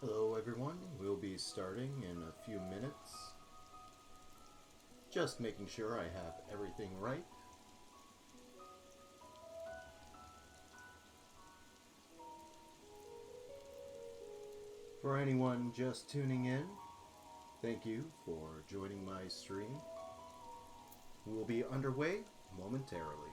Hello everyone, we'll be starting in a few minutes. Just making sure I have everything right. For anyone just tuning in, thank you for joining my stream. We'll be underway momentarily.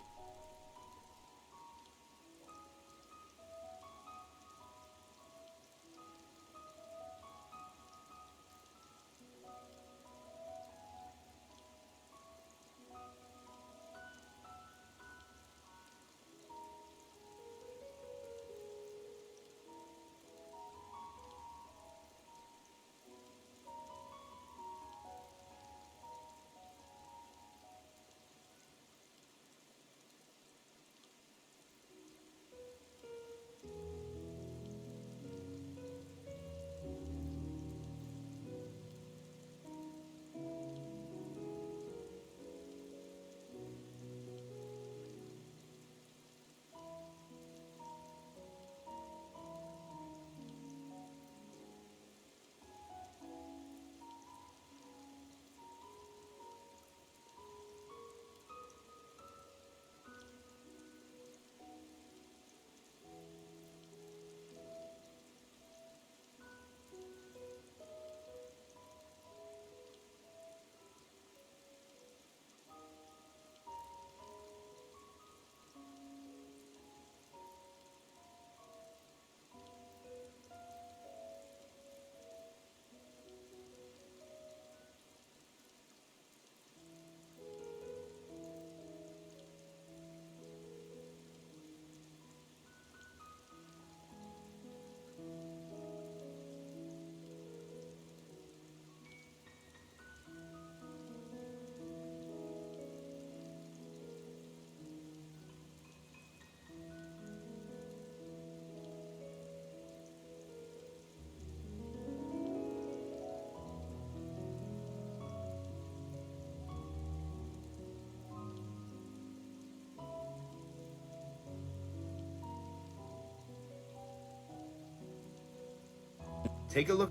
Take a look.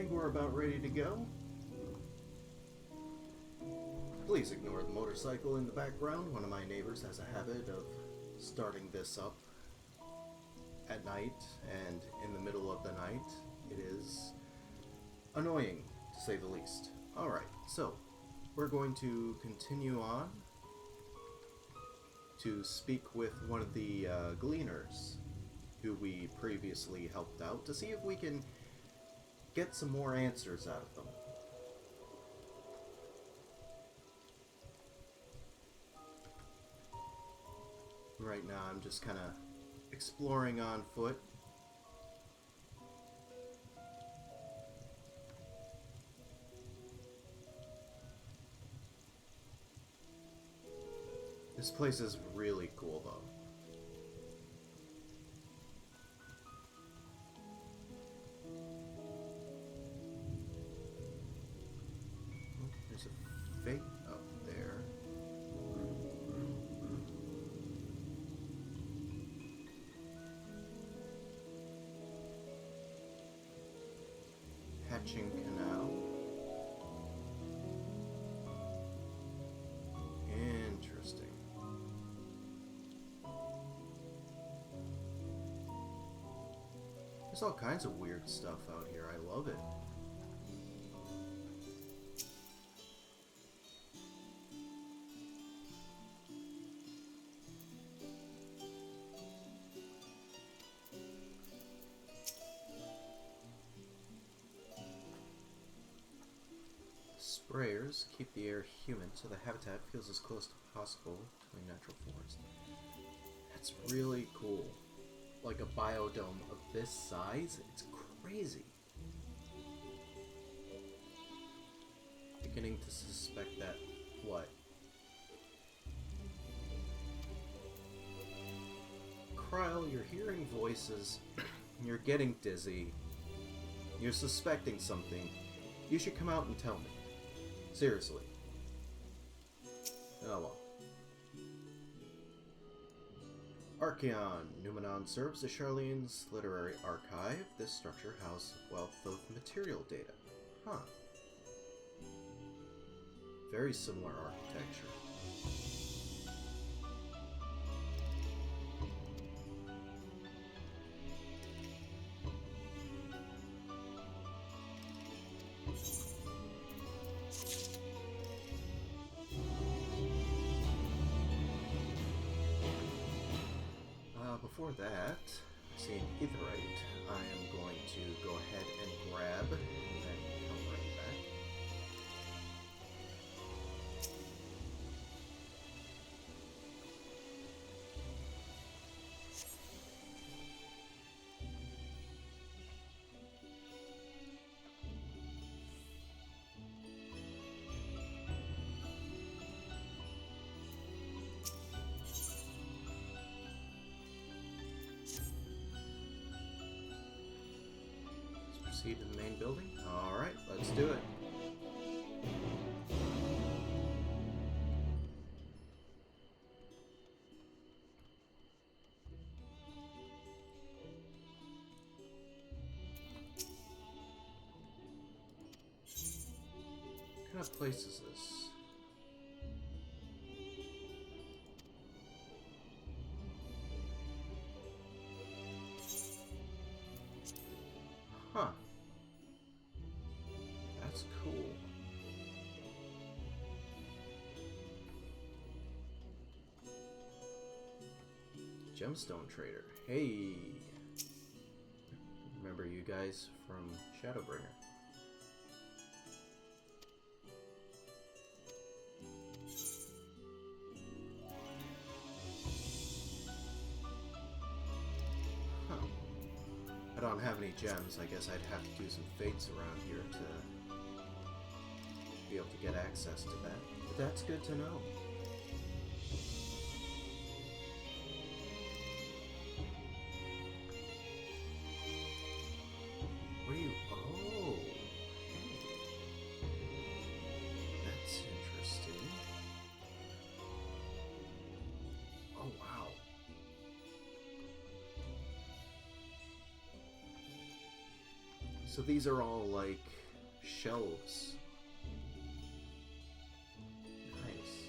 think we're about ready to go. Please ignore the motorcycle in the background. One of my neighbors has a habit of starting this up at night and in the middle of the night. It is annoying, to say the least. Alright, so we're going to continue on to speak with one of the gleaners who we previously helped out to see if we can get some more answers out of them. Right now I'm just kind of exploring on foot. This place is really cool though. Oh, there's a fate up there. Hatching Canal. Interesting. There's all kinds of weird stuff out here. I love it. Sprayers keep the air humid so the habitat feels as close to possible to a natural forest. That's really cool. Like a biodome of this size, it's crazy. Beginning to suspect that, what? Kryle, you're hearing voices, you're getting dizzy, you're suspecting something. You should come out and tell me. Seriously. Oh well. Archeon. Numenon serves as Charlene's literary archive. This structure houses a wealth of material data. Huh. Very similar architecture. Before that, I see an etherite. I am going to go ahead and grab and then come right back. Proceed to the main building. Alright, let's do it. What kind of place is this? Huh. That's cool. Gemstone Trader. Hey! Remember you guys from Shadowbringer. Huh. I don't have any gems. I guess I'd have to do some fates around here to be able to get access to that. But that's good to know. What are you... Oh! Hey. That's interesting. Oh, wow. So these are all, like... shelves. Nice.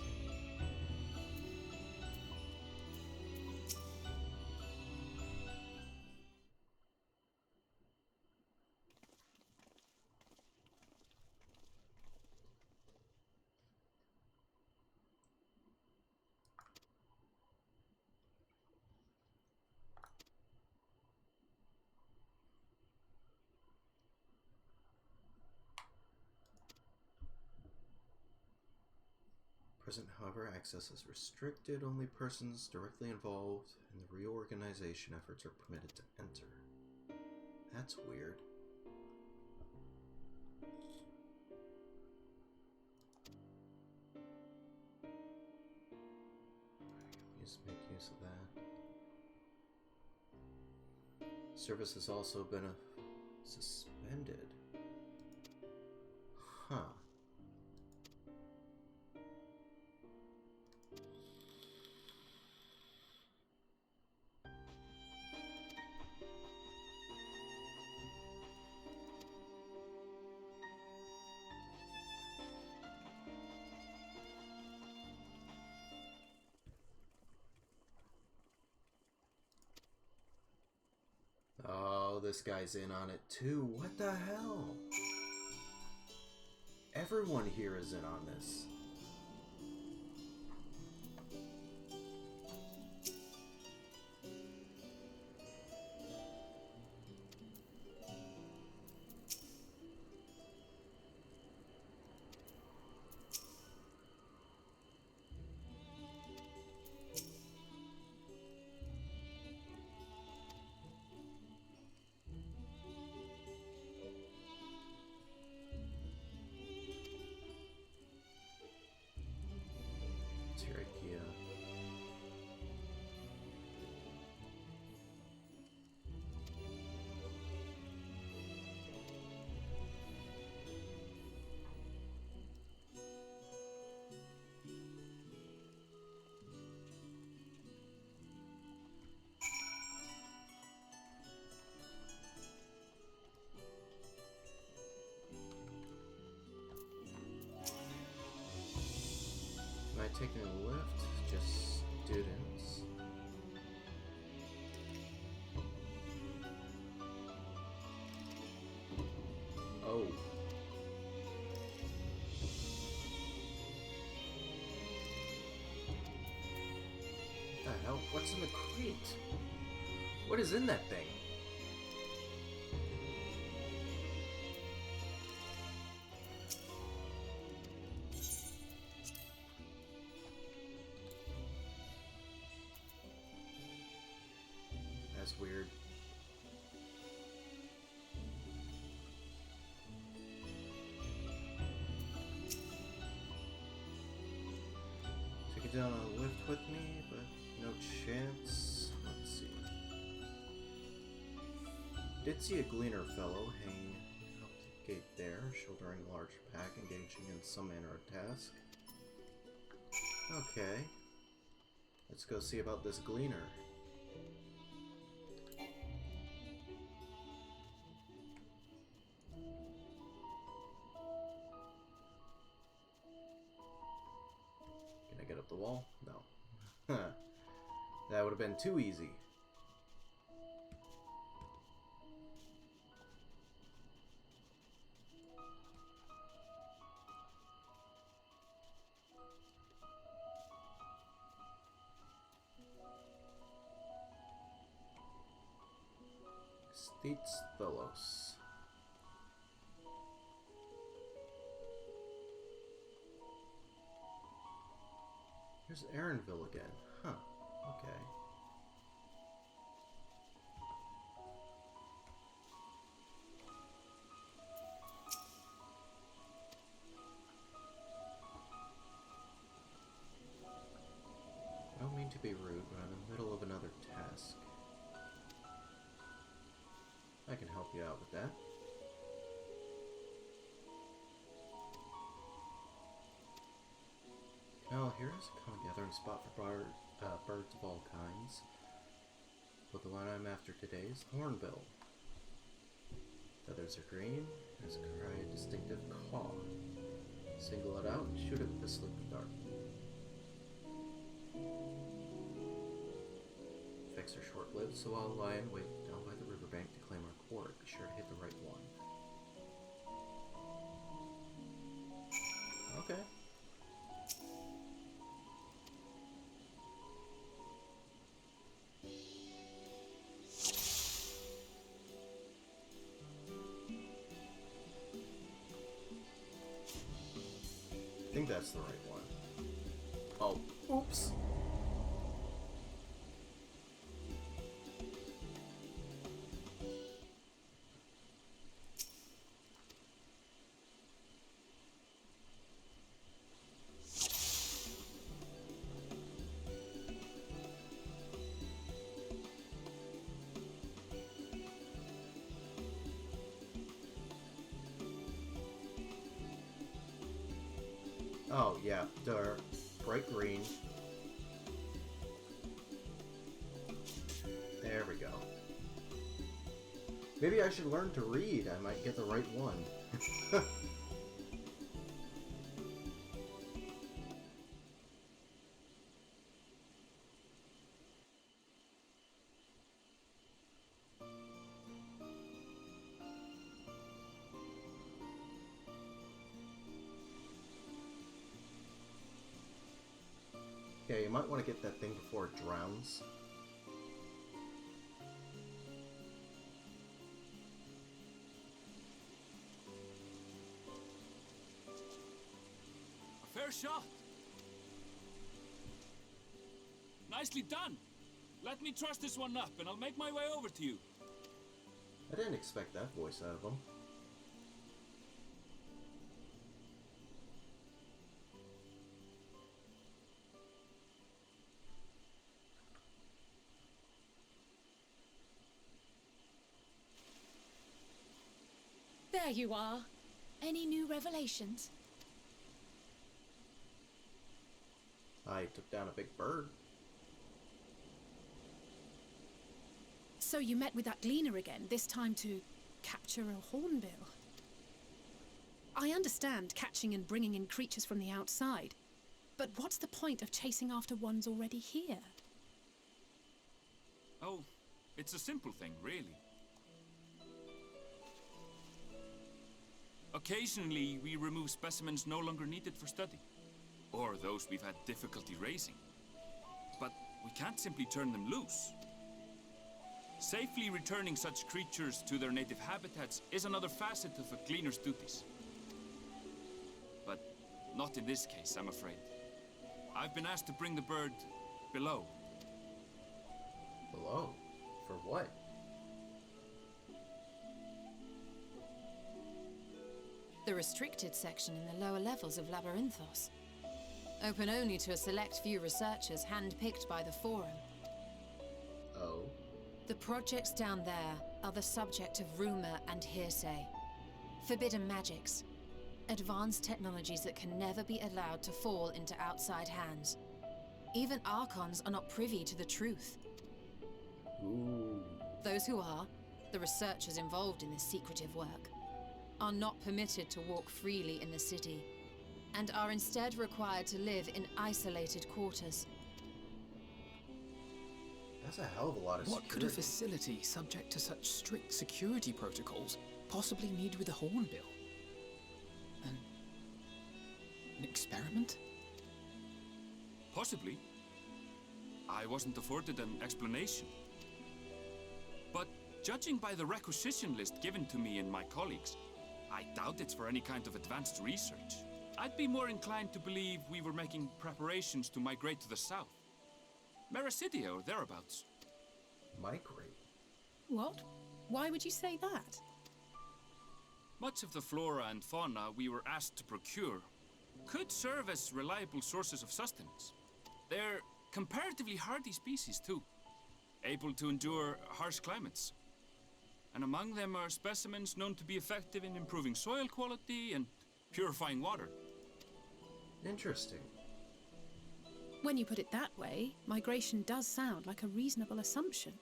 Present, however, access is restricted. Only persons directly involved in the reorganization efforts are permitted to enter. That's weird. Just make use of that. Service has also been suspended. Huh. Oh, this guy's in on it too. What the hell? Everyone here is in on this. Here, am I taking a lift? Just students. Oh. What the hell? What's in the crate? What is in that thing? That's weird. Take it down on a lift with me, but no chance. Let's see. Did see a gleaner fellow hanging out the gate there, shouldering a large pack, engaging in some manner of task. Okay. Let's go see about this gleaner. Can I get up the wall? No. That would have been too easy. Labrithnos. Here's Aaronville again. Huh. Okay. I don't mean to be rude, but I'm in the middle of another task. I can help you out with that. Now, here is a common gathering spot for birds of all kinds. But the one I'm after today is Hornbill. Feathers are green. Has a distinctive caw. Single it out and shoot it with a sleeping dart. Effects are short-lived, so I'll lie in wait down by the riverbank to claim our quarry. Be sure to hit the right one. Okay. I think that's the right one. Oh, oops. Oh, yeah, bright green. There we go. Maybe I should learn to read. I might get the right one. Yeah, you might want to get that thing before it drowns. A fair shot. Nicely done. Let me truss this one up and I'll make my way over to you. I didn't expect that voice out of him. There you are. Any new revelations? I took down a big bird. So you met with that gleaner again, this time to capture a hornbill. I understand catching and bringing in creatures from the outside, but what's the point of chasing after ones already here? Oh, it's a simple thing, really. Occasionally, we remove specimens no longer needed for study, or those we've had difficulty raising. But we can't simply turn them loose. Safely returning such creatures to their native habitats is another facet of a cleaner's duties. But not in this case, I'm afraid. I've been asked to bring the bird below. Below? For what? The restricted section in the lower levels of Labrithnos. Open only to a select few researchers handpicked by the Forum. Oh? The projects down there are the subject of rumor and hearsay. Forbidden magics. Advanced technologies that can never be allowed to fall into outside hands. Even Archons are not privy to the truth. Ooh. Those who are, the researchers involved in this secretive work, are not permitted to walk freely in the city, and are instead required to live in isolated quarters. That's a hell of a lot of What security. could a facility subject to such strict security protocols possibly need with a hornbill? An experiment? Possibly. I wasn't afforded an explanation. But judging by the requisition list given to me and my colleagues, I doubt it's for any kind of advanced research. I'd be more inclined to believe we were making preparations to migrate to the south. Mericidia or thereabouts. Migrate? What? Why would you say that? Much of the flora and fauna we were asked to procure could serve as reliable sources of sustenance. They're comparatively hardy species too, able to endure harsh climates. And among them are specimens known to be effective in improving soil quality and purifying water. Interesting. When you put it that way, migration does sound like a reasonable assumption.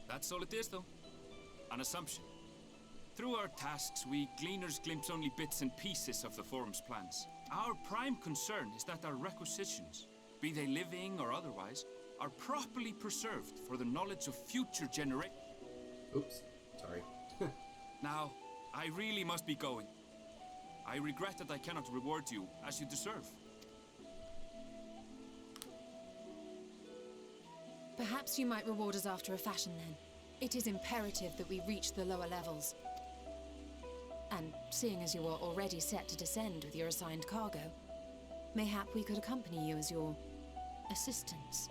That's all it is, though. An assumption. Through our tasks, we gleaners glimpse only bits and pieces of the Forum's plans. Our prime concern is that our requisitions, be they living or otherwise, are properly preserved for the knowledge of future generations. Oops, sorry. Now, I really must be going. I regret that I cannot reward you as you deserve. Perhaps you might reward us after a fashion then. It is imperative that we reach the lower levels. And seeing as you are already set to descend with your assigned cargo, mayhap we could accompany you as your assistants.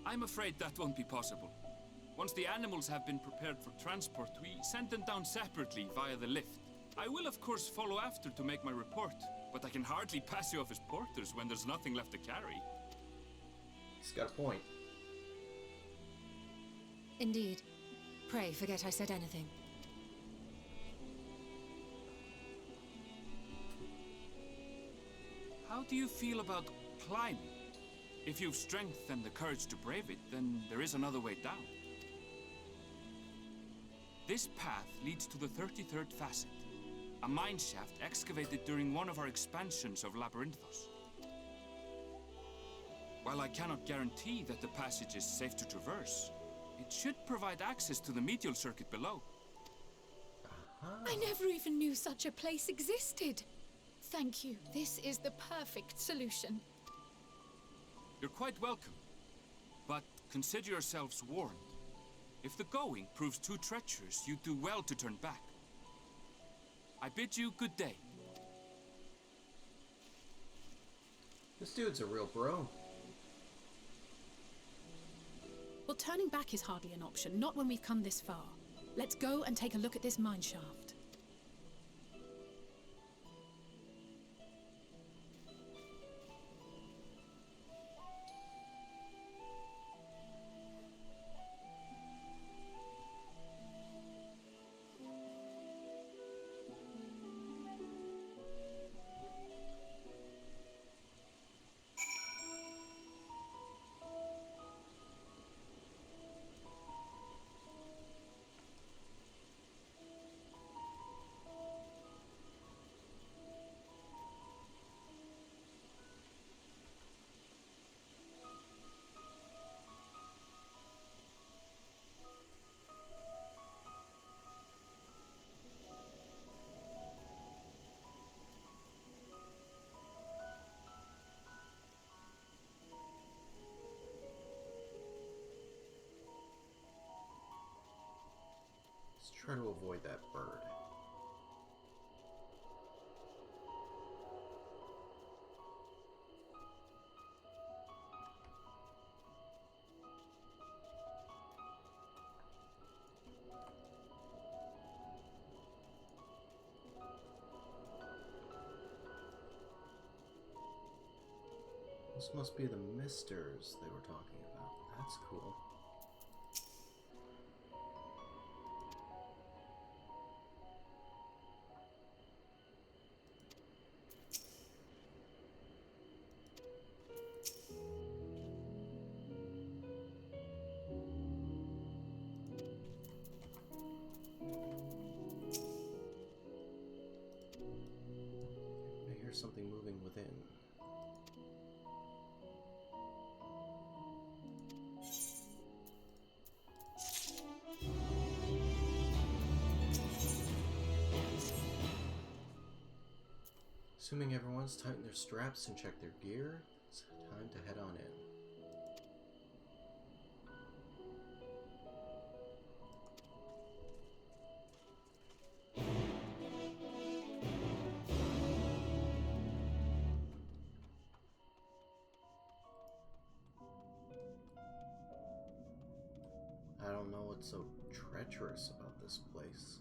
I'm afraid that won't be possible. Once the animals have been prepared for transport, we send them down separately via the lift. I will of course follow after to make my report, but I can hardly pass you off as porters when there's nothing left to carry. He's got a point. Indeed. Pray forget I said anything. How do you feel about climbing? If you've strength and the courage to brave it, then there is another way down. This path leads to the 33rd facet, a mine shaft excavated during one of our expansions of Labrithnos. While I cannot guarantee that the passage is safe to traverse, it should provide access to the medial circuit below. I never even knew such a place existed. Thank you. This is the perfect solution. You're quite welcome, but consider yourselves warned. If the going proves too treacherous, you do well to turn back. I bid you good day. This dude's a real bro. Well, turning back is hardly an option, not when we've come this far. Let's go and take a look at this mine shaft. Let's try to avoid that bird. This must be the misters they were talking about. That's cool. I hear something moving within. Assuming everyone's tightened their straps and checked their gear, it's time to head on in. I don't know what's so treacherous about this place.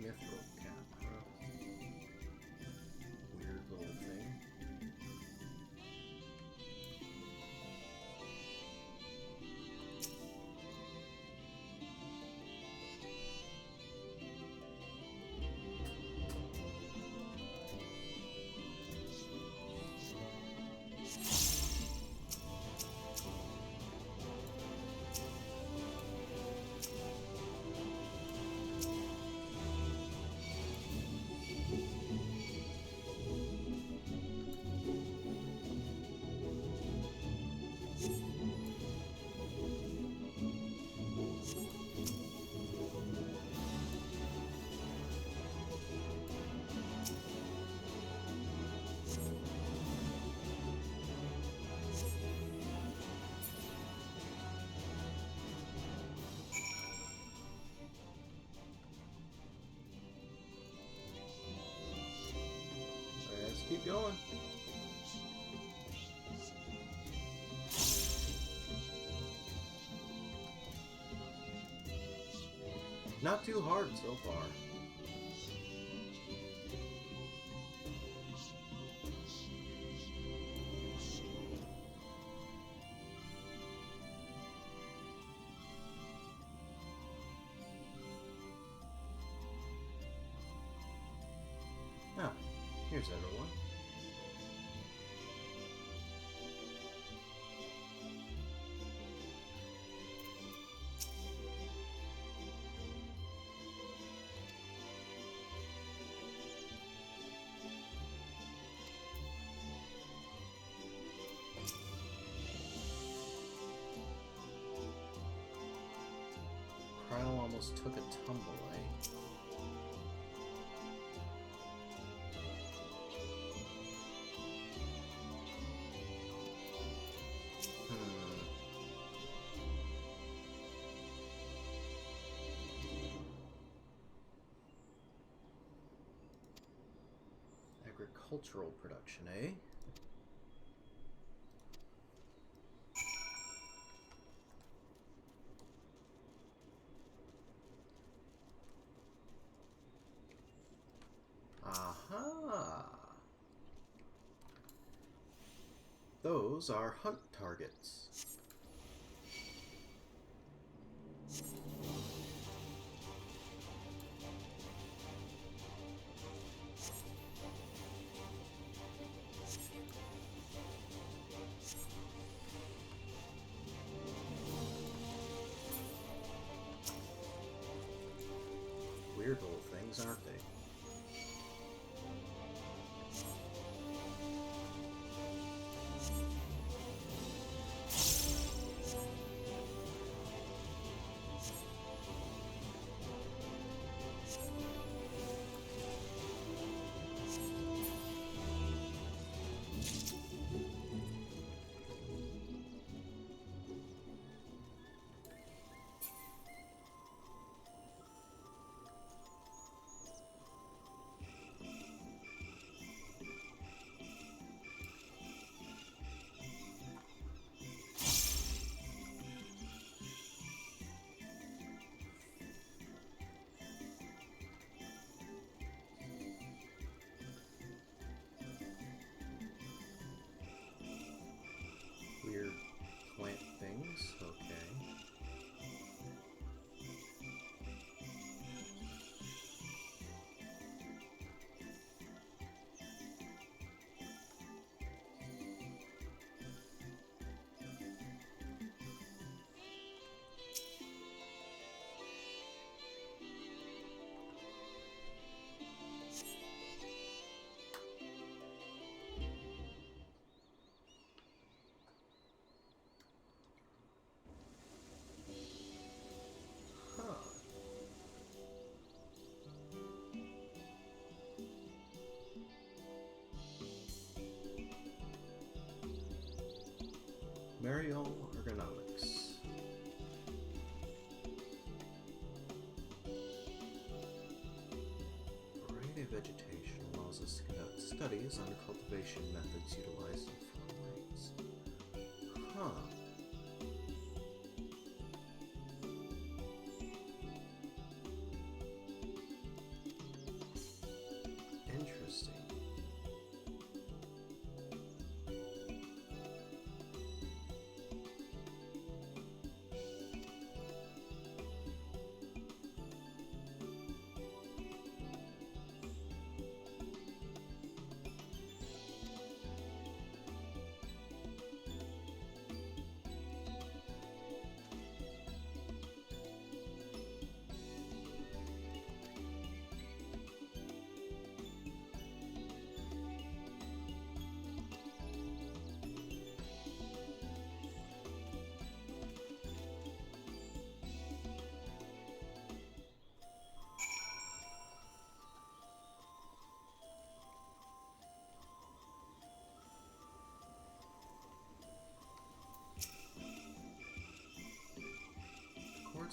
mithril cap, huh? Weird little thing. Let's keep going. Not too hard so far. Ah, here's everyone. Cryo almost took a tumble, eh? Agricultural production, eh? Aha! Those are hunt targets. Weird little things, aren't they? Weird plant things, okay. Mariel ergonomics. Variety of vegetation allows us to conduct studies on cultivation methods utilized in farm rates. Huh.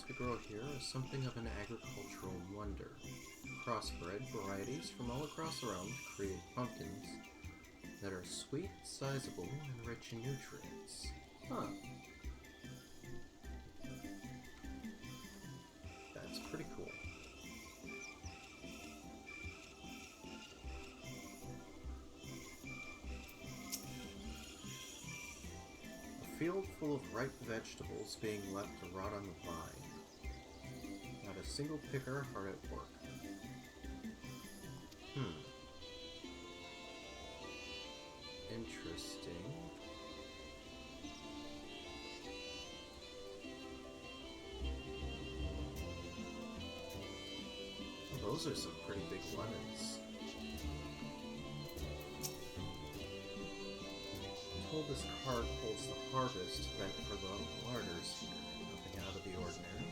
to grow here are something of an agricultural wonder. Crossbred varieties from all across the realm create pumpkins that are sweet, sizable, and rich in nutrients. Huh. That's pretty cool. A field full of ripe vegetables being left to rot on the vine. Not a single picker hard at work. Interesting. Well, those are some pretty big lemons. I'm told this card holds the harvest meant for the larders here. Nothing out of the ordinary.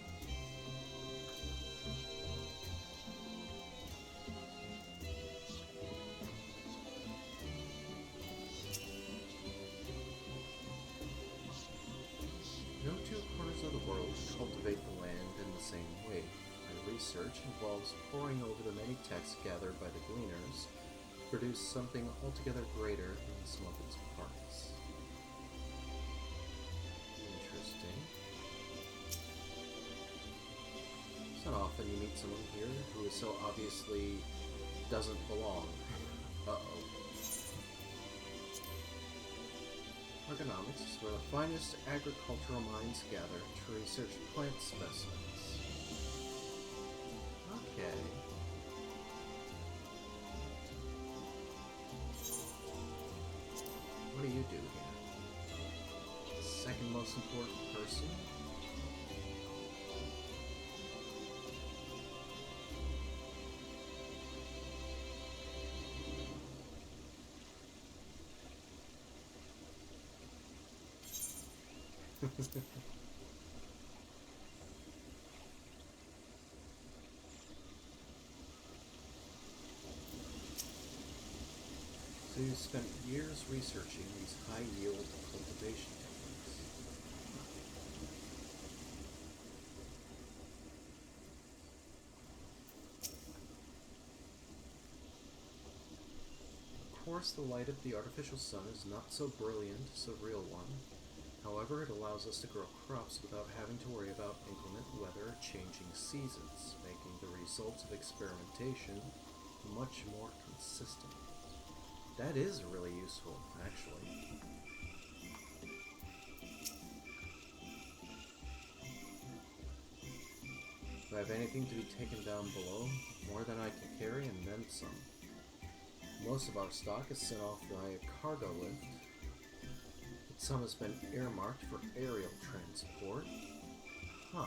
No two corners of the world cultivate the land in the same way. My research involves poring over the many texts gathered by the gleaners to produce something altogether greater than the sum of its parts. Interesting. It's not often you meet someone here who is so obviously doesn't belong. Uh-oh. Ergonomics is where the finest agricultural minds gather to research plant specimens. Okay. What do you do here? The second most important person? So you spent years researching these high-yield cultivation techniques. Of course, the light of the artificial sun is not so brilliant as the real one. However, it allows us to grow crops without having to worry about inclement weather or changing seasons, making the results of experimentation much more consistent. That is really useful, actually. Do I have anything to be taken down below? More than I can carry and then some. Most of our stock is sent off via cargo lift. Some has been earmarked for aerial transport. Huh.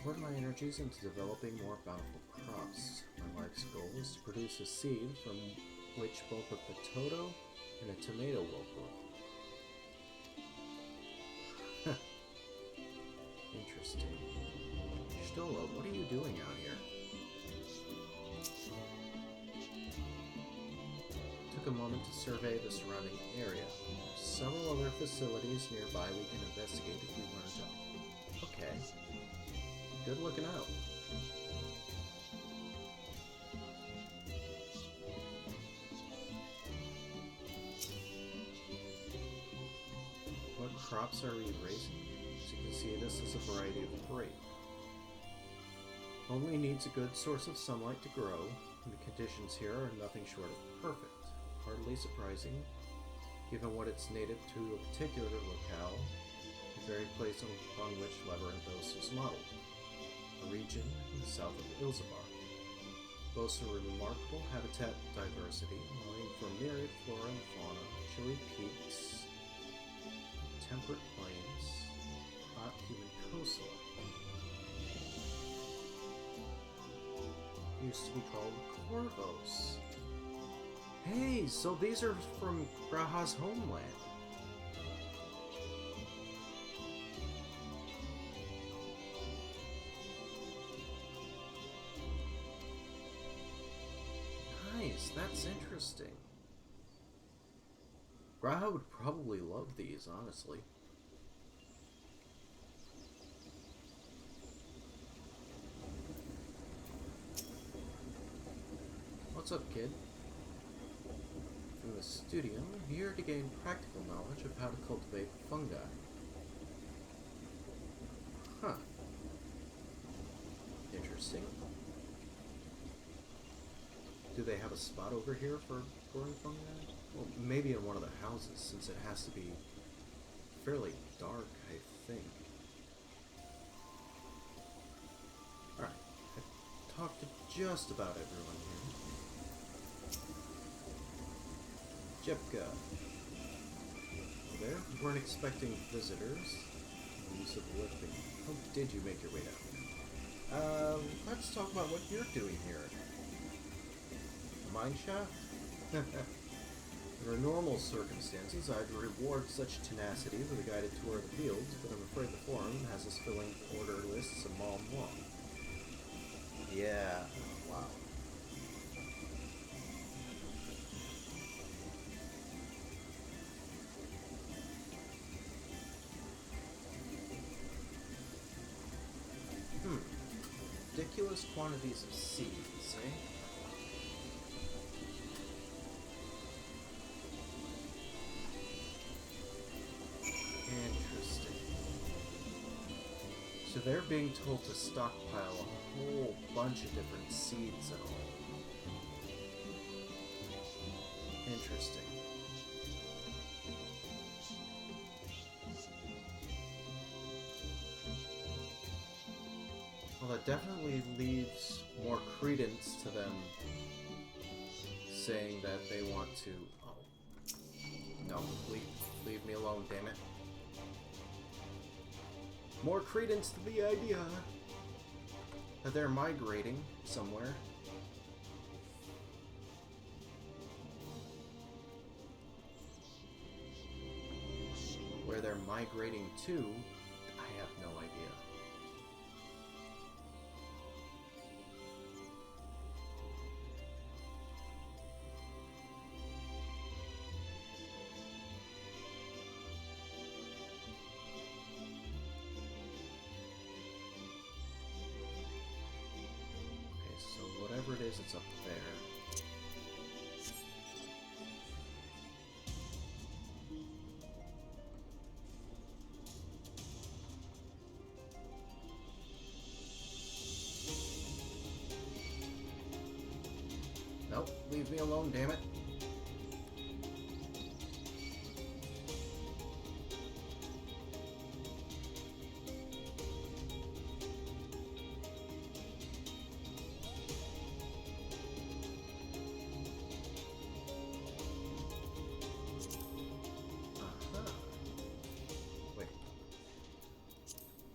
Put my energies into developing more bountiful crops. My life's goal is to produce a seed from which both a potato and a tomato will grow. Interesting. Stola, what are you doing out here? Took a moment to survey the surrounding area. There's several other facilities nearby we can investigate if we want to. Okay. Good looking out. What crops are we raising? As you can see, this is a variety of grape. Only needs a good source of sunlight to grow, and the conditions here are nothing short of perfect. Hardly surprising, given what it's native to a particular locale, the very place upon which Labrithnos was modeled, a region in the south of Ilzabar. Boasts a remarkable habitat diversity, allowing for myriad flora and fauna, chilly peaks, temperate plains, hot humid coastline. Used to be called Corvos. Hey, so these are from Graha's homeland. nice. That's interesting. Graha would probably love these, honestly. What's up, kid? From the studio, here to gain practical knowledge of how to cultivate fungi. Huh. Interesting. Do they have a spot over here for growing fungi? Well, maybe in one of the houses, since it has to be fairly dark, I think. Alright, I've talked to just about everyone here. Jepka. Well, there, we weren't expecting visitors. Use of lifting. How did you make your way down here? Let's talk about what you're doing here. Mine shaft? Under normal circumstances, I'd reward such tenacity with a guided tour of the fields, but I'm afraid the forum has us filling order lists a mile long. Yeah, wow. Ridiculous quantities of seeds, eh? Interesting. So they're being told to stockpile a whole bunch of different seeds at all. Interesting. Well, that definitely leaves more credence to them saying that they want to... Oh. No, leave me alone, damn it. More credence to the idea that they're migrating somewhere. Where they're migrating to, I have no idea. Whatever it is, it's up there. Nope, leave me alone, damn it.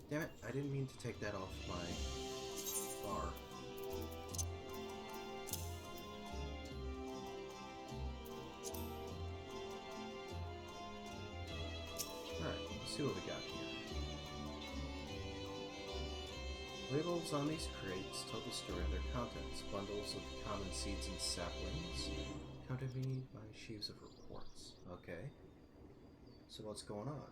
Damn it, I didn't mean to take that off my bar. Alright, let's see what we got here. Labels on these crates tell the story of their contents. Bundles of common seeds and saplings, accompanied by sheaves of reports. Okay. So what's going on?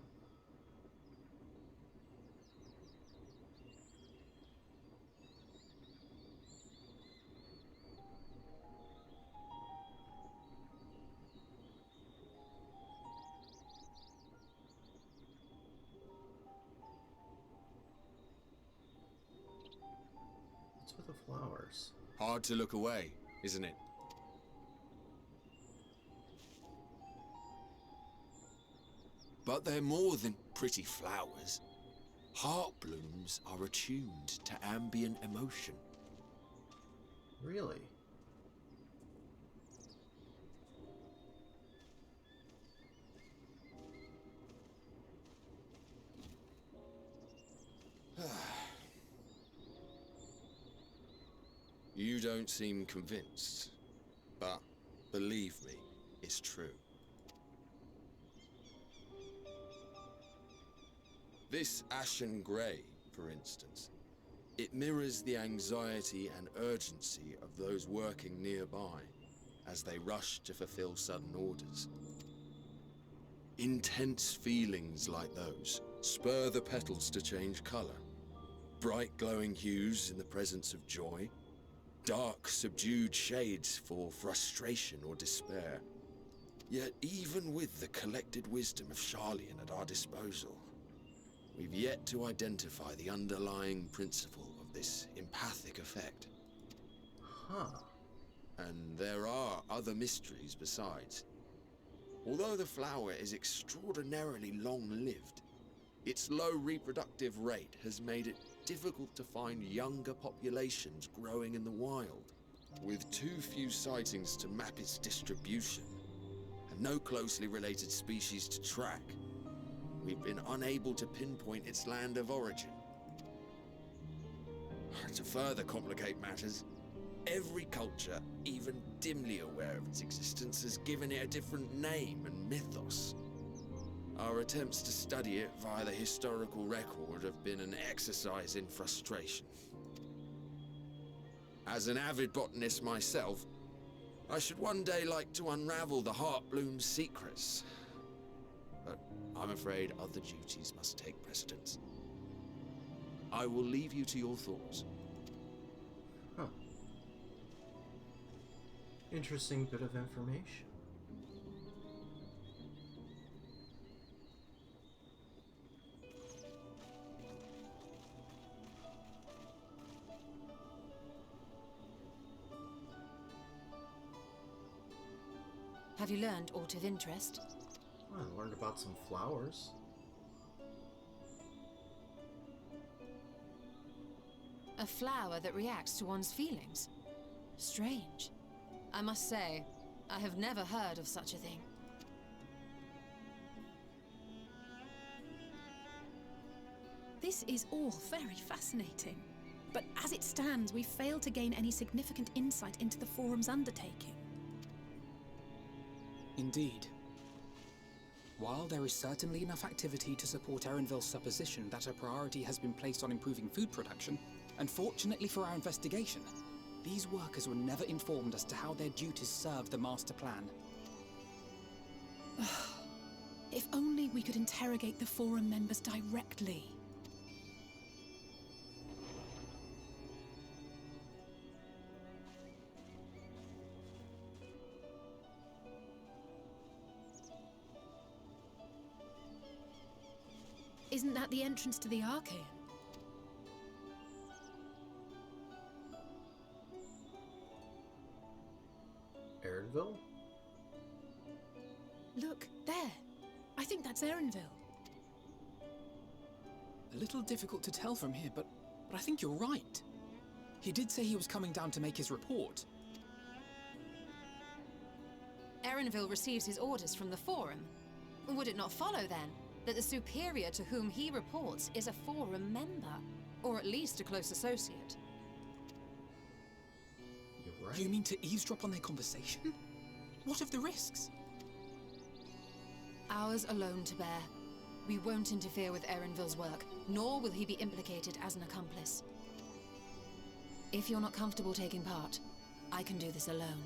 With the flowers. Hard to look away, isn't it? But they're more than pretty flowers. Heart blooms are attuned to ambient emotion. Really? You don't seem convinced, but believe me, it's true. This ashen grey, for instance, it mirrors the anxiety and urgency of those working nearby, as they rush to fulfill sudden orders. Intense feelings like those spur the petals to change color. Bright glowing hues in the presence of joy, dark subdued shades for frustration or despair. Yet even with the collected wisdom of Charlian at our disposal, we've yet to identify the underlying principle of this empathic effect. Huh. And there are other mysteries besides. Although the flower is extraordinarily long-lived, its low reproductive rate has made it difficult to find younger populations growing in the wild. With too few sightings to map its distribution, and no closely related species to track, we've been unable to pinpoint its land of origin. To further complicate matters, every culture, even dimly aware of its existence, has given it a different name and mythos. Our attempts to study it via the historical record have been an exercise in frustration. As an avid botanist myself, I should one day like to unravel the Heartbloom's secrets. But I'm afraid other duties must take precedence. I will leave you to your thoughts. Huh. Interesting bit of information. Have you learned aught of interest? Well, I learned about some flowers. A flower that reacts to one's feelings? Strange. I must say, I have never heard of such a thing. This is all very fascinating. But as it stands, we've failed to gain any significant insight into the Forum's undertaking. Indeed. While there is certainly enough activity to support Erenville's supposition that a priority has been placed on improving food production, unfortunately for our investigation, these workers were never informed as to how their duties serve the master plan. If only we could interrogate the Forum members directly. Isn't that the entrance to the Archaean? Erenville? Look, there. I think that's Erenville. A little difficult to tell from here, but I think you're right. He did say he was coming down to make his report. Erenville receives his orders from the Forum. Would it not follow, then, that the superior to whom he reports is a Forum member? Or at least a close associate? You're right. Do you mean to eavesdrop on their conversation? What of the risks? Ours alone to bear. We won't interfere with Erenville's work, nor will he be implicated as an accomplice. If you're not comfortable taking part, I can do this alone.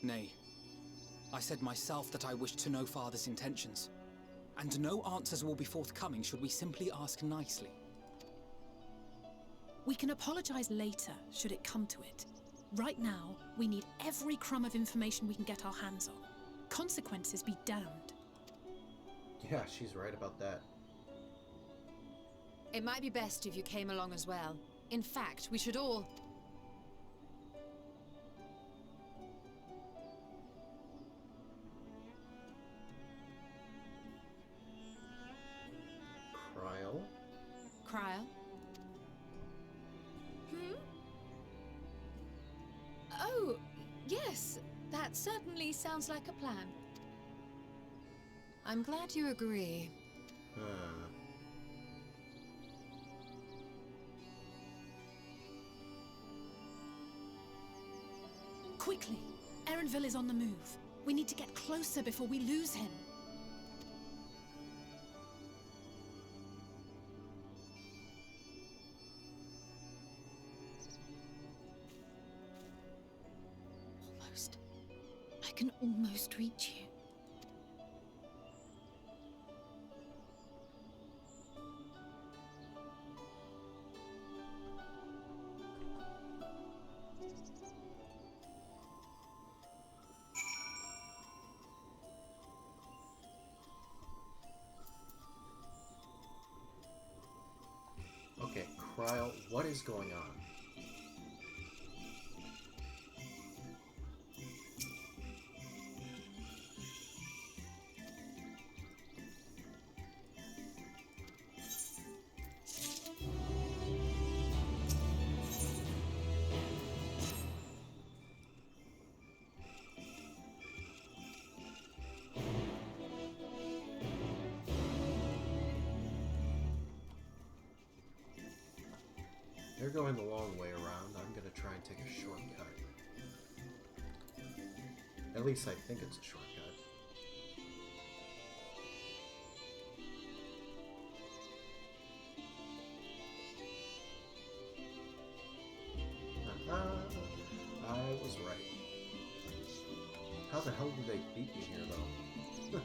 Nay. I said myself that I wished to know Father's intentions. And no answers will be forthcoming should we simply ask nicely. We can apologize later, should it come to it. Right now, we need every crumb of information we can get our hands on. Consequences be damned. Yeah, she's right about that. It might be best if you came along as well. In fact, we should all... Cryle? Cryle? Oh, yes. That certainly sounds like a plan. I'm glad you agree. Quickly! Erenville is on the move. We need to get closer before we lose him. I can almost reach you. Okay, Kryle, what is going on? They're going the long way around. I'm gonna try and take a shortcut. At least I think it's a shortcut. I was right. How the hell did they beat me here, though?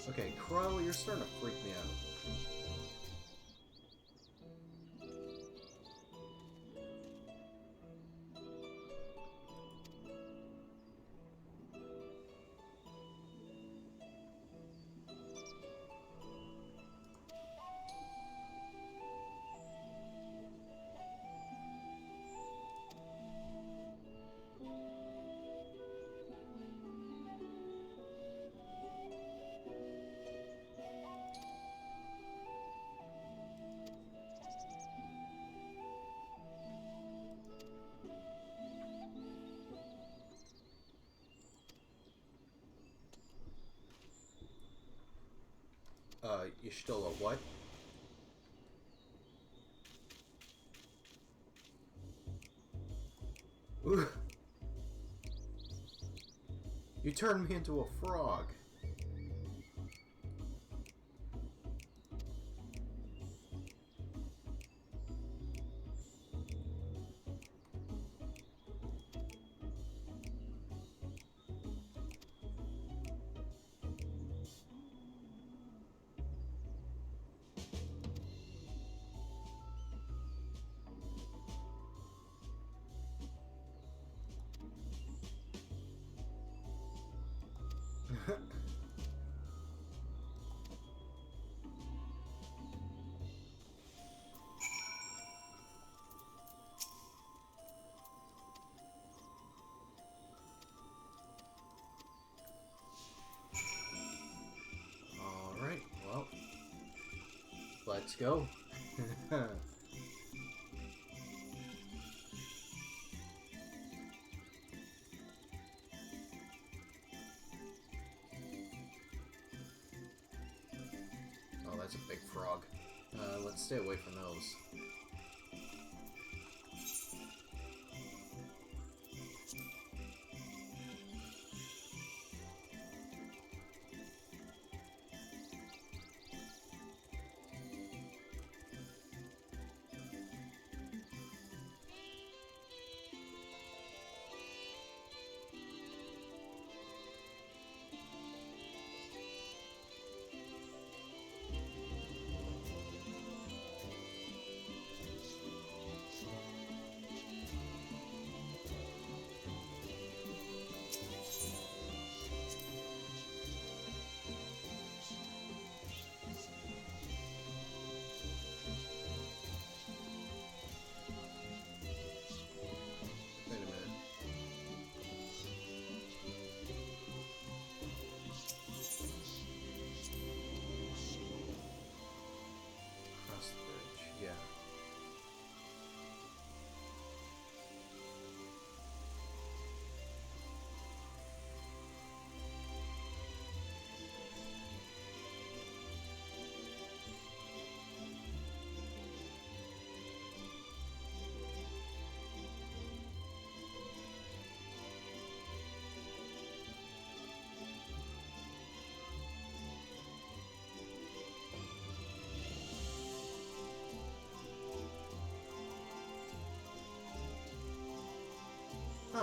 Okay, Crow, you're starting to freak me out. You stole a what? Ooh. You turned me into a frog. Alright, well, let's go. Oh, that's a big frog. Let's stay away from those.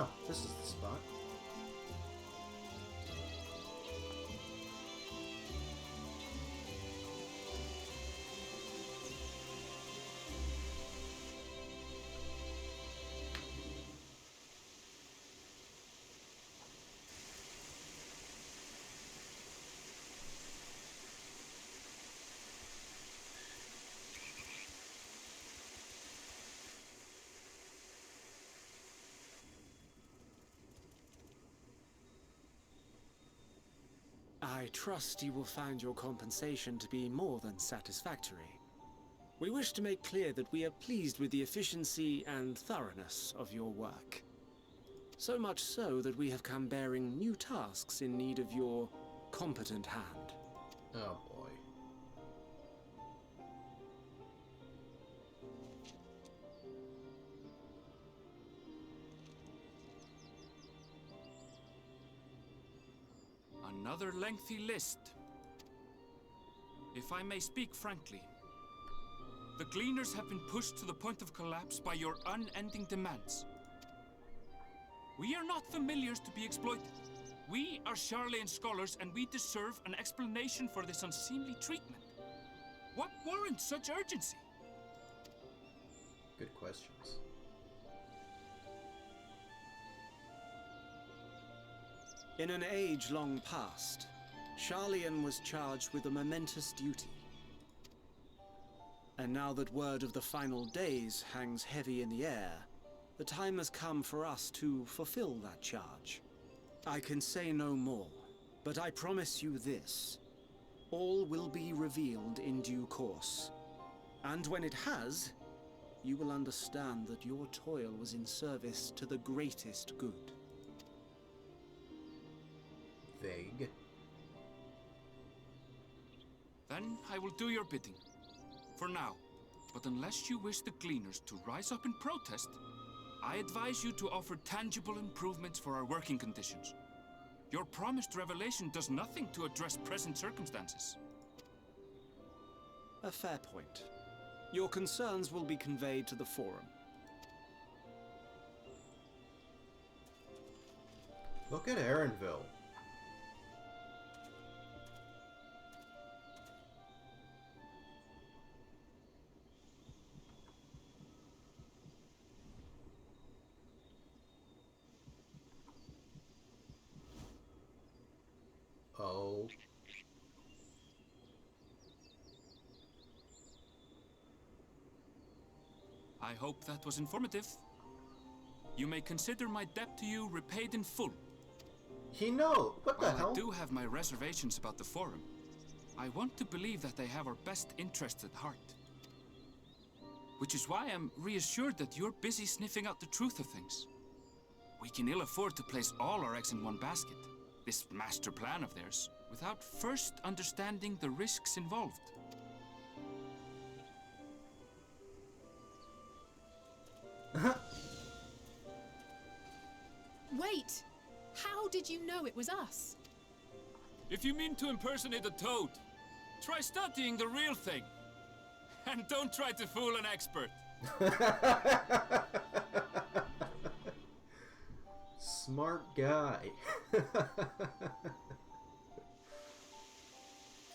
Oh, this is the spot. I trust you will find your compensation to be more than satisfactory. We wish to make clear that we are pleased with the efficiency and thoroughness of your work. So much so that we have come bearing new tasks in need of your competent hand. Oh boy. Another lengthy list. If I may speak frankly, the Gleaners have been pushed to the point of collapse by your unending demands. We are not familiars to be exploited. We are Charlian scholars, and we deserve an explanation for this unseemly treatment. What warrants such urgency? Good questions. In an age long past, Charlian was charged with a momentous duty. And now that word of the final days hangs heavy in the air, the time has come for us to fulfill that charge. I can say no more, but I promise you this. All will be revealed in due course. And when it has, you will understand that your toil was in service to the greatest good. Vague. Then I will do your bidding. For now. But unless you wish the Gleaners to rise up in protest, I advise you to offer tangible improvements for our working conditions. Your promised revelation does nothing to address present circumstances. A fair point. Your concerns will be conveyed to the Forum. Look at Aaronville. Oh. I hope that was informative. You may consider my debt to you repaid in full. He knows. What the While hell? I do have my reservations about the Forum, I want to believe that they have our best interests at heart. Which is why I'm reassured that you're busy sniffing out the truth of things. We can ill afford to place all our eggs in one basket, this master plan of theirs, without first understanding the risks involved. Wait! How did you know it was us? If you mean to impersonate a toad, try studying the real thing. And don't try to fool an expert. Smart guy.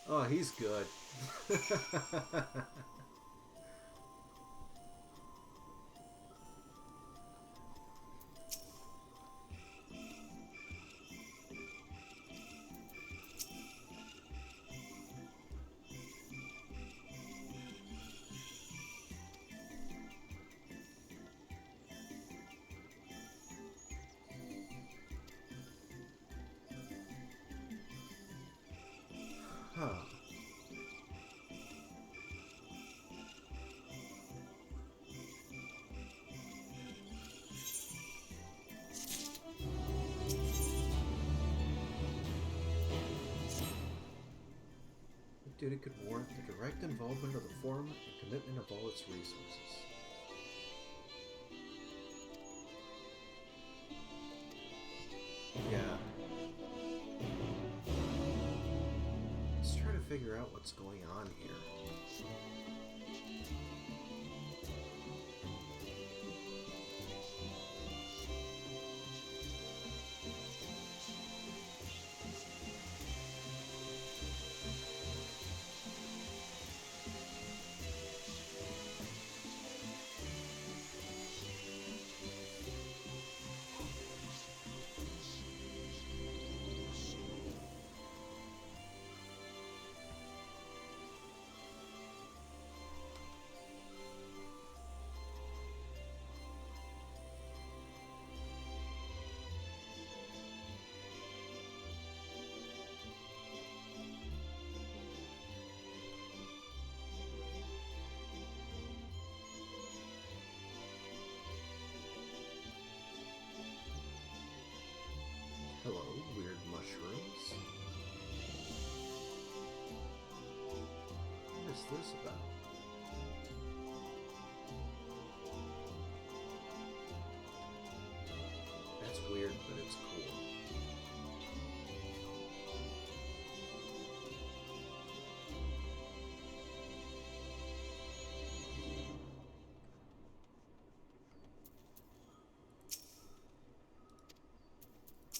Oh, he's good. Huh. The duty could warrant the direct involvement of the Forum and commitment of all its resources. Yeah. Let's try to figure out what's going on here. What's this about? That's weird, but it's cool.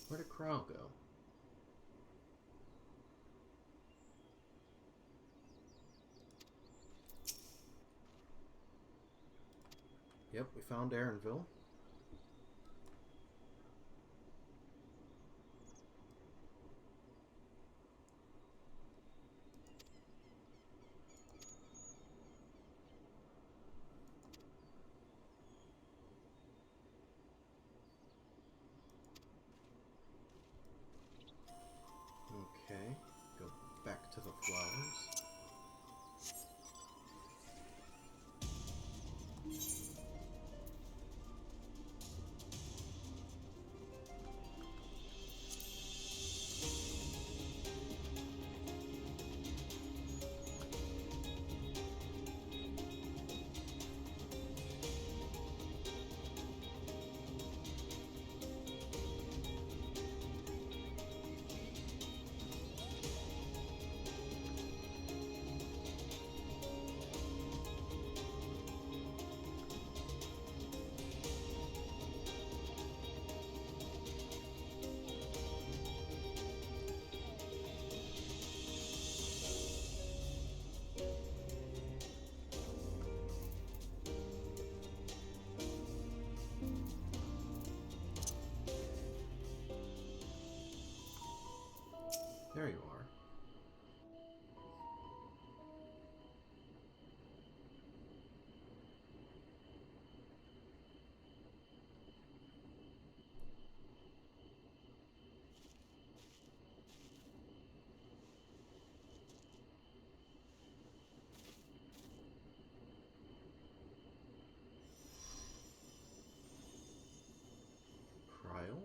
Where'd a crow go? Yep, we found Aaronville. Okay, go back to the flowers. There you are. Cryo?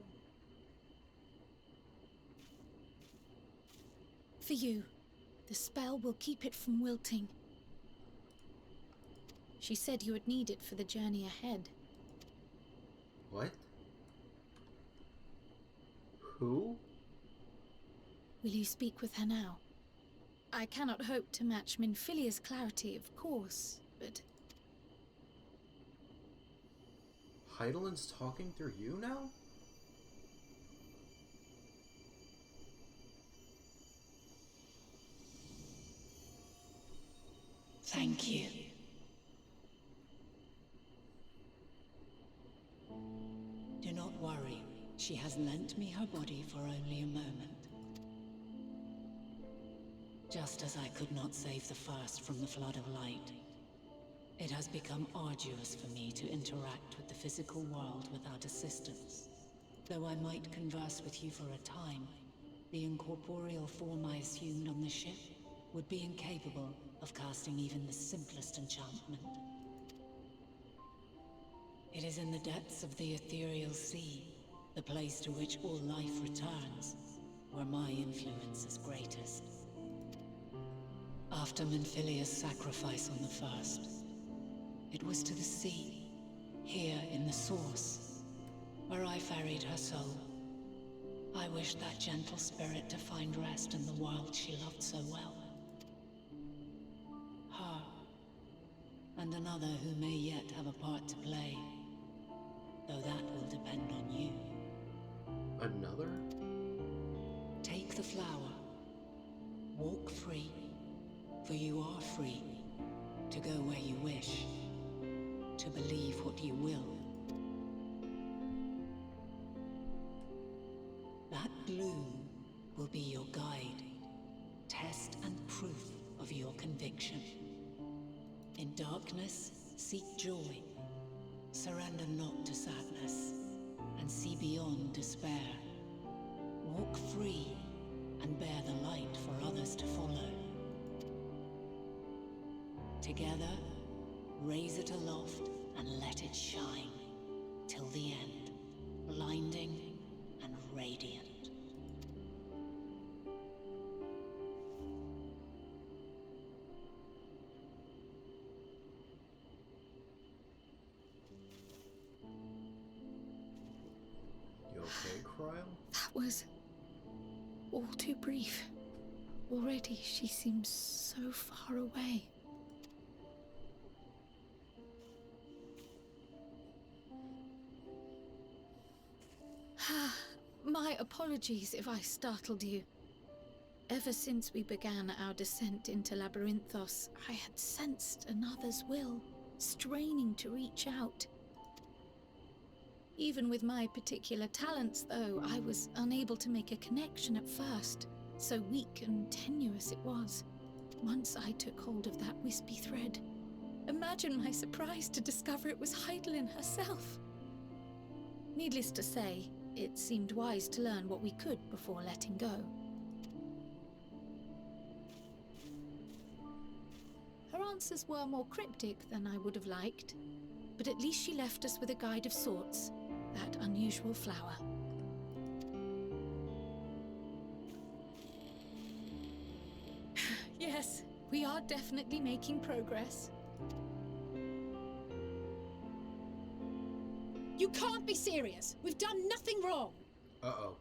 For you. The spell will keep it from wilting. She said you would need it for the journey ahead. What? Who? Will you speak with her now? I cannot hope to match Minfilia's clarity, of course, but... Heidelin's talking through you now? Thank you. Do not worry. She has lent me her body for only a moment. Just as I could not save the first from the flood of light, it has become arduous for me to interact with the physical world without assistance. Though I might converse with you for a time, the incorporeal form I assumed on the ship would be incapable of casting even the simplest enchantment. It is in the depths of the ethereal sea, the place to which all life returns, where my influence is greatest. After Minfilia's sacrifice on the first, it was to the sea, here in the source, where I ferried her soul. I wished that gentle spirit to find rest in the world she loved so well. Her, and another who may yet have a part to play, though that will depend on you. Another? Take the flower. Walk free, for you are free to go where you wish, to believe what you will. That gloom will be your guide, test and proof of your conviction. In darkness, seek joy. Surrender not to sadness, and see beyond despair. Walk free, and bear the light for others to follow. Together, raise it aloft and let it shine, till the end, blinding and radiant. was all too brief. Already she seems so far away. My apologies if I startled you. Ever since we began our descent into Labrithnos, I had sensed another's will, straining to reach out. Even with my particular talents, though, I was unable to make a connection at first. So weak and tenuous it was. Once I took hold of that wispy thread. Imagine my surprise to discover it was Heidelin herself. Needless to say, it seemed wise to learn what we could before letting go. Her answers were more cryptic than I would have liked, but at least she left us with a guide of sorts, that unusual flower. Yes, we are definitely making progress. You can't be serious. We've done nothing wrong. Uh-oh.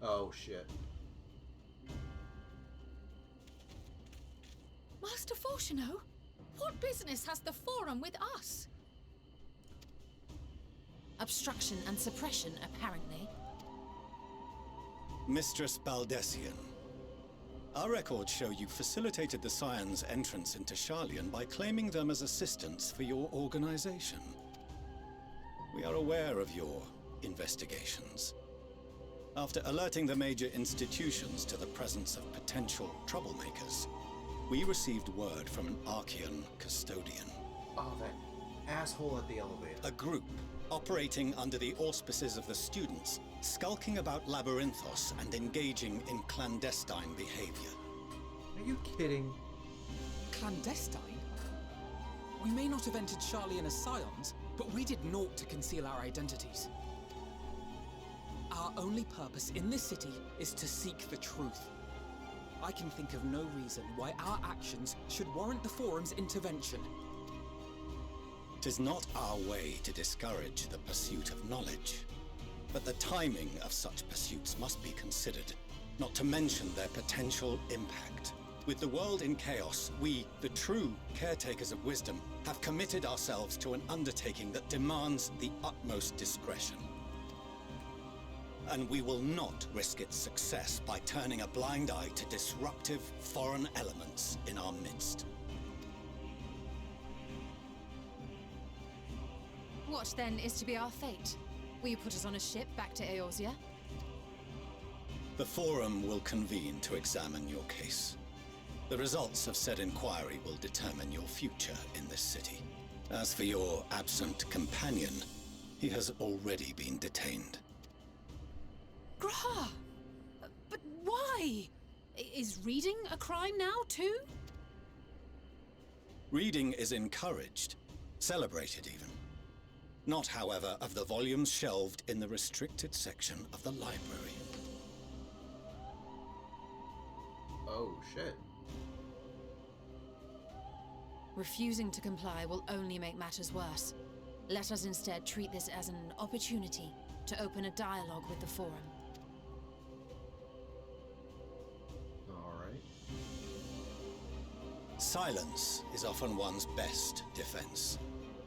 Oh, shit. Master Fortuno, what business has the Forum with us? Obstruction and suppression, apparently. Mistress Baldessian, our records show you facilitated the Scions' entrance into Sharlayan by claiming them as assistants for your organization. We are aware of your investigations. After alerting the major institutions to the presence of potential troublemakers, we received word from an Archean custodian. Oh, that asshole at the elevator. A group operating under the auspices of the students, skulking about Labrithnos and engaging in clandestine behavior. Are you kidding? Clandestine? We may not have entered Sharlayan as Scions, but we did naught to conceal our identities. Our only purpose in this city is to seek the truth. I can think of no reason why our actions should warrant the Forum's intervention. 'Tis not our way to discourage the pursuit of knowledge, but the timing of such pursuits must be considered, not to mention their potential impact. With the world in chaos, we, the true caretakers of wisdom, have committed ourselves to an undertaking that demands the utmost discretion. And we will not risk its success by turning a blind eye to disruptive foreign elements in our midst. What, then, is to be our fate? Will you put us on a ship back to Eorzea? The Forum will convene to examine your case. The results of said inquiry will determine your future in this city. As for your absent companion, he has already been detained. Grah! But why? Is reading a crime now, too? Reading is encouraged, celebrated even. Not, however, of the volumes shelved in the restricted section of the library. Oh, shit. Refusing to comply will only make matters worse. Let us instead treat this as an opportunity to open a dialogue with the Forum. Alright. Silence is often one's best defense.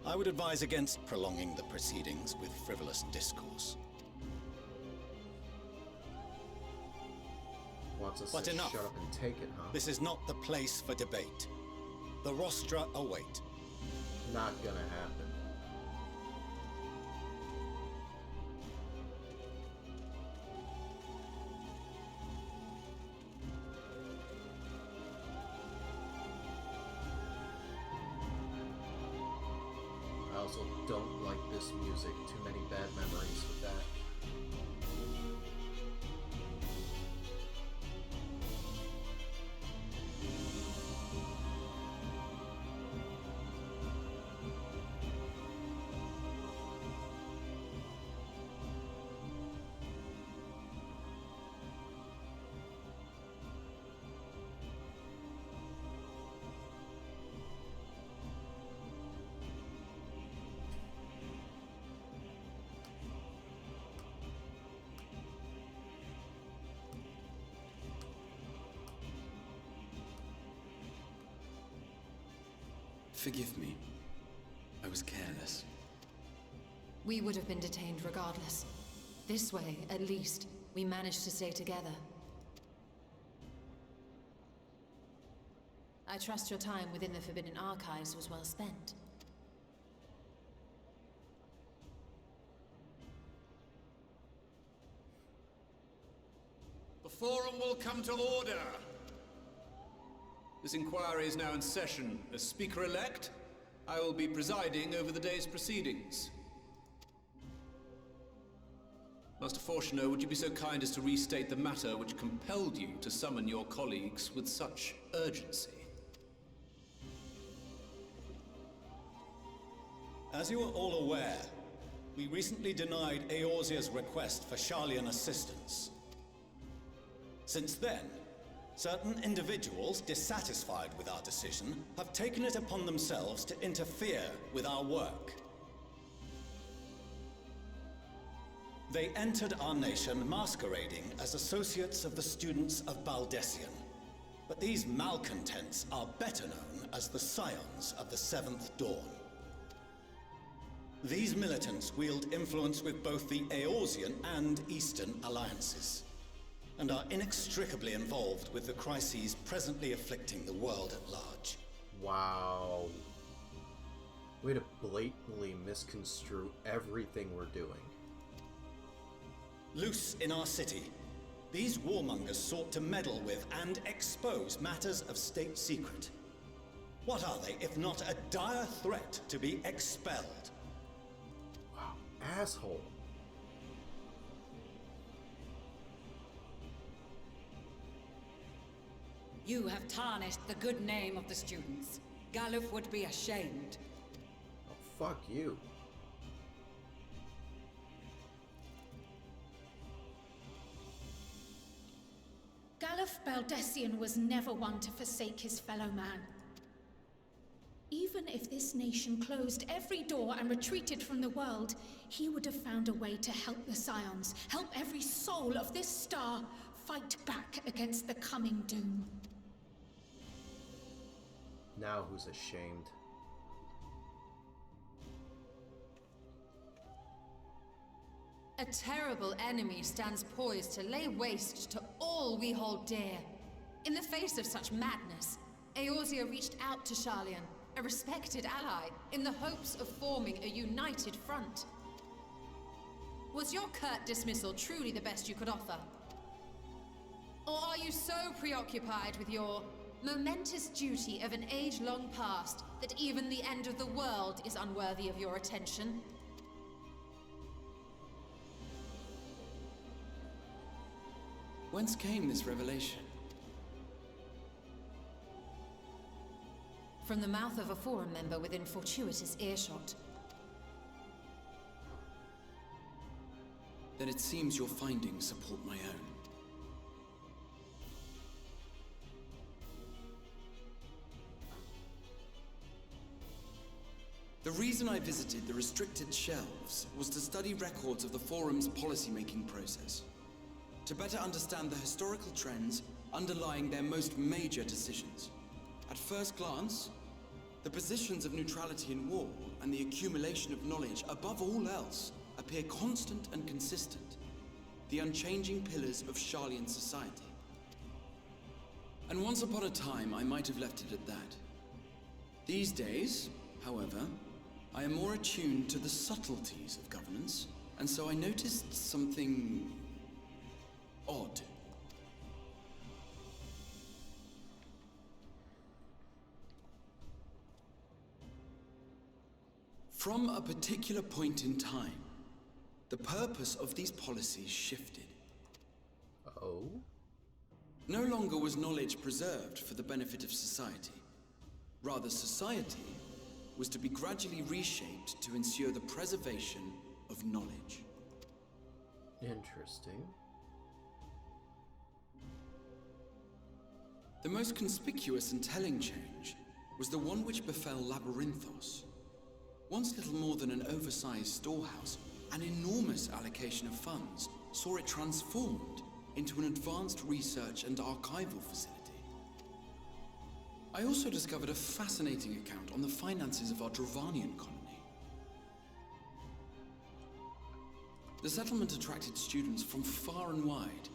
I would advise against prolonging the proceedings with frivolous discourse. Wants us But to enough. shut up and take it, huh? This is not the place for debate. The rostra await. Not gonna happen. I also don't like this music. Too many bad memories with that. Forgive me. I was careless. We would have been detained regardless. This way, at least, we managed to stay together. I trust your time within the Forbidden Archives was well spent. The Forum will come to order. This inquiry is now in session. As Speaker-elect, I will be presiding over the day's proceedings. Master Fortuner, would you be so kind as to restate the matter which compelled you to summon your colleagues with such urgency? As you are all aware, we recently denied Eorzea's request for Sharlayan assistance. Since then, certain individuals dissatisfied with our decision have taken it upon themselves to interfere with our work. They entered our nation masquerading as associates of the students of Baldessian. But these malcontents are better known as the Scions of the Seventh Dawn. These militants wield influence with both the Eorzean and Eastern alliances, and are inextricably involved with the crises presently afflicting the world at large. Wow. Way to blatantly misconstrue everything we're doing. Loose in our city, these warmongers sought to meddle with and expose matters of state secret. What are they if not a dire threat to be expelled? Wow, asshole. You have tarnished the good name of the students. Galuf would be ashamed. Oh, fuck you. Galuf Baldessian was never one to forsake his fellow man. Even if this nation closed every door and retreated from the world, he would have found a way to help the Scions, help every soul of this star fight back against the coming doom. Now who's ashamed? A terrible enemy stands poised to lay waste to all we hold dear. In the face of such madness, Eorzea reached out to Sharlayan, a respected ally, in the hopes of forming a united front. Was your curt dismissal truly the best you could offer? Or are you so preoccupied with your momentous duty of an age long past that even the end of the world is unworthy of your attention? Whence came this revelation? From the mouth of a Forum member within fortuitous earshot. Then it seems your findings support my own. The reason I visited the restricted shelves was to study records of the Forum's policymaking process, to better understand the historical trends underlying their most major decisions. At first glance, the positions of neutrality in war and the accumulation of knowledge above all else appear constant and consistent, the unchanging pillars of Sharlayan society. And once upon a time, I might have left it at that. These days, however, I am more attuned to the subtleties of governance, and so I noticed something odd. From a particular point in time, the purpose of these policies shifted. Oh? No longer was knowledge preserved for the benefit of society. Rather, society was to be gradually reshaped to ensure the preservation of knowledge. Interesting. The most conspicuous and telling change was the one which befell Labrithnos. Once little more than an oversized storehouse, an enormous allocation of funds saw it transformed into an advanced research and archival facility. I also discovered a fascinating account on the finances of our Dravanian colony. The settlement attracted students from far and wide,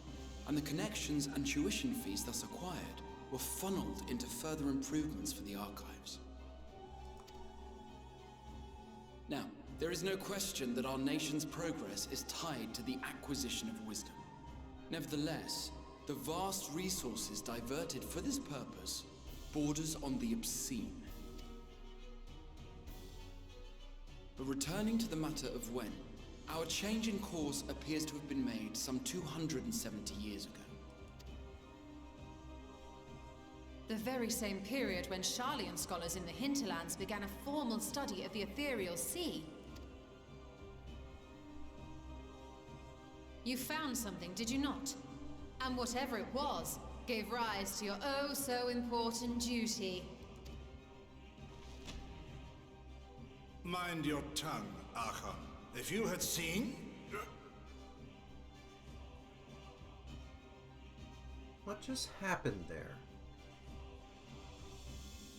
and the connections and tuition fees thus acquired were funneled into further improvements for the archives. Now, there is no question that our nation's progress is tied to the acquisition of wisdom. Nevertheless, the vast resources diverted for this purpose borders on the obscene. But returning to the matter of when, our change in course appears to have been made some 270 years ago. The very same period when Sharlayan scholars in the hinterlands began a formal study of the ethereal sea. You found something, did you not? And whatever it was, gave rise to your oh-so-important duty. Mind your tongue, Archon. If you had seen... What just happened there?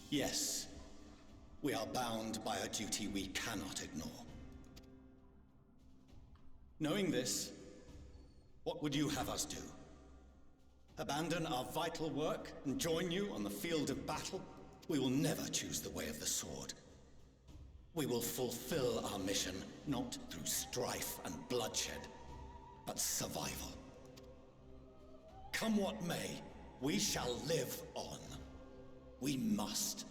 Yes. We are bound by a duty we cannot ignore. Knowing this, what would you have us do? Abandon our vital work and join you on the field of battle? We will never choose the way of the sword. We will fulfill our mission, not through strife and bloodshed, but survival. Come what may, we shall live on. We must.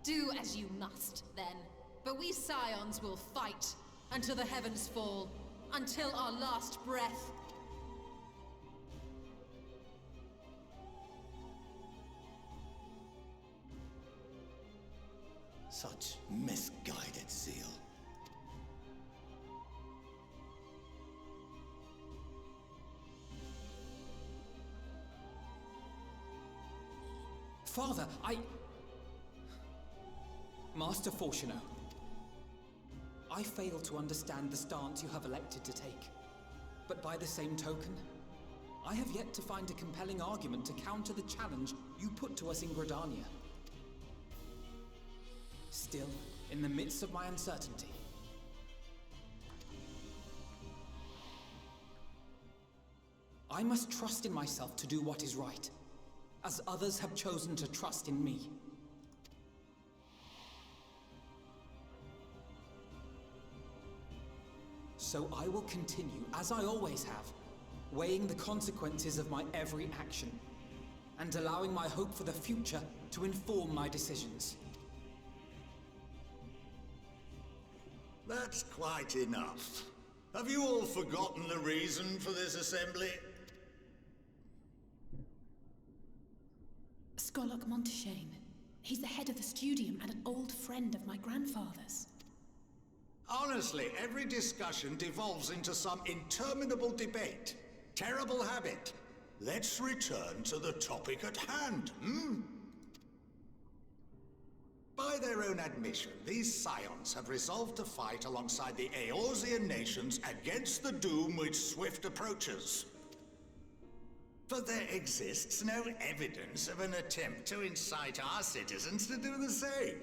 Do as you must, then. But we Scions will fight until the heavens fall, until our last breath. Such misguided zeal. Father, Master Fortuno, I fail to understand the stance you have elected to take. But by the same token, I have yet to find a compelling argument to counter the challenge you put to us in Gridania. Still, in the midst of my uncertainty, I must trust in myself to do what is right, as others have chosen to trust in me. So I will continue, as I always have, weighing the consequences of my every action, and allowing my hope for the future to inform my decisions. That's quite enough. Have you all forgotten the reason for this assembly? Skolok Monteshane. He's the head of the Studium and an old friend of my grandfather's. Honestly, every discussion devolves into some interminable debate. Terrible habit. Let's return to the topic at hand, By their own admission, these Scions have resolved to fight alongside the Eorzean nations against the doom which swift approaches. But there exists no evidence of an attempt to incite our citizens to do the same.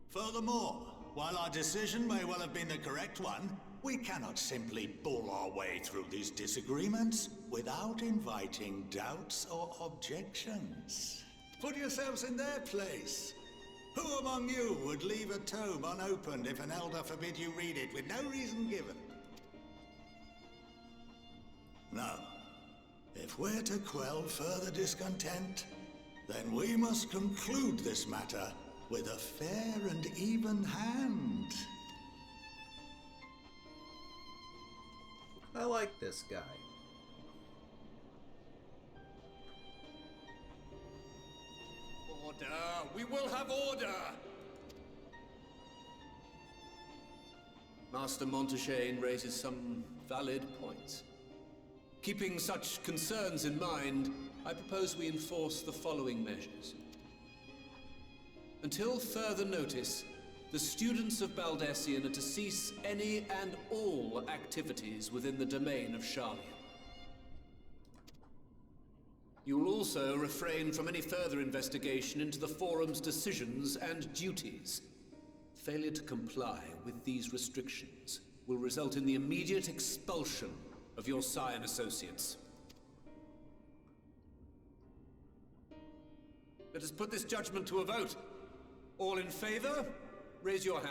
Furthermore, while our decision may well have been the correct one, we cannot simply bull our way through these disagreements without inviting doubts or objections. Put yourselves in their place. Who among you would leave a tome unopened if an elder forbid you read it with no reason given? No. If we're to quell further discontent, then we must conclude this matter with a fair and even hand. I like this guy. Order! We will have order! Master Monteshane raises some valid points. Keeping such concerns in mind, I propose we enforce the following measures. Until further notice, the students of Baldessian are to cease any and all activities within the domain of Sharlayan. You will also refrain from any further investigation into the Forum's decisions and duties. Failure to comply with these restrictions will result in the immediate expulsion of your Scion associates. Let us put this judgment to a vote. All in favor, raise your hand.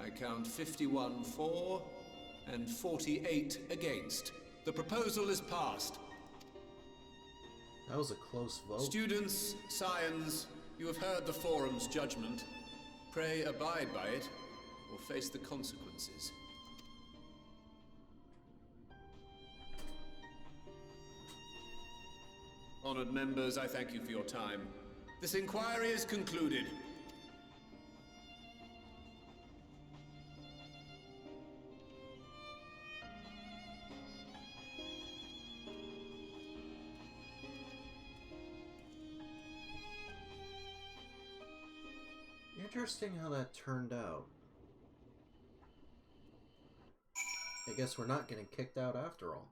I count 51 for and 48 against. The proposal is passed. That was a close vote. Students, Scions, you have heard the Forum's judgment. Pray abide by it, or face the consequences. Honored members, I thank you for your time. This inquiry is concluded. Interesting how that turned out. I guess we're not getting kicked out after all.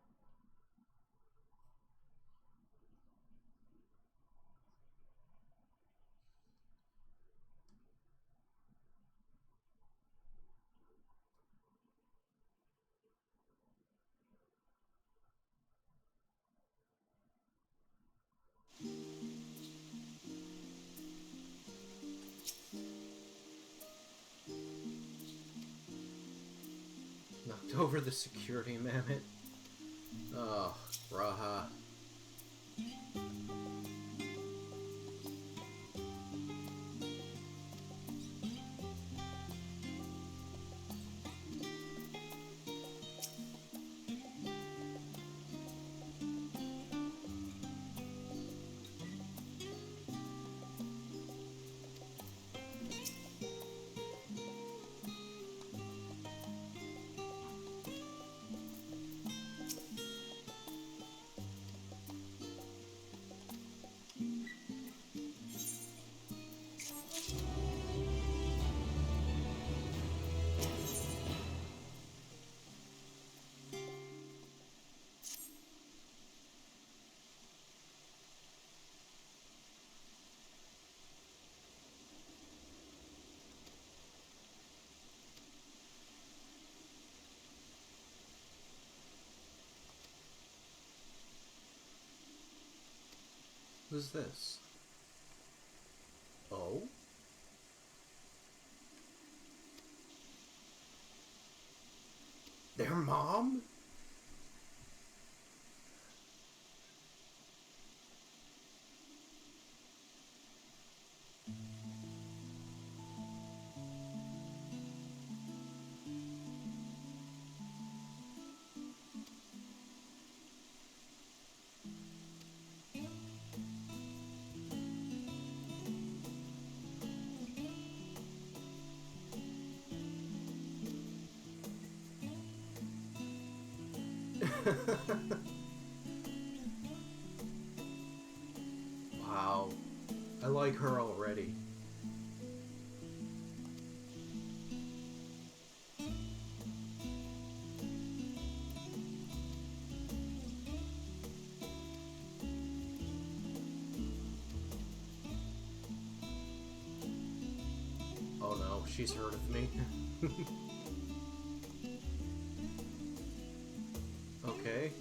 Knocked over the security mammoth. Oh, Raha. Who's this? Oh? Their mom? Wow. I like her already. Oh no, she's heard of me. Okay.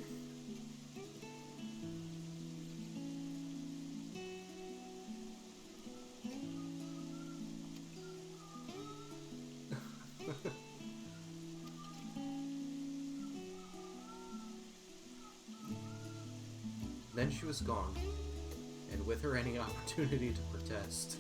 Then she was gone, and with her any opportunity to protest.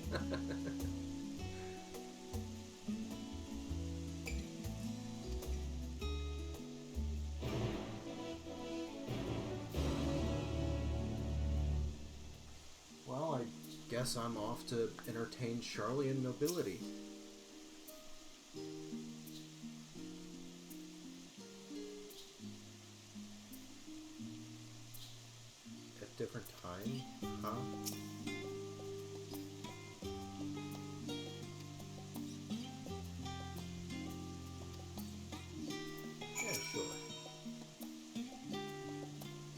Well, I guess I'm off to entertain Charlian nobility. different time, huh? Yeah, sure.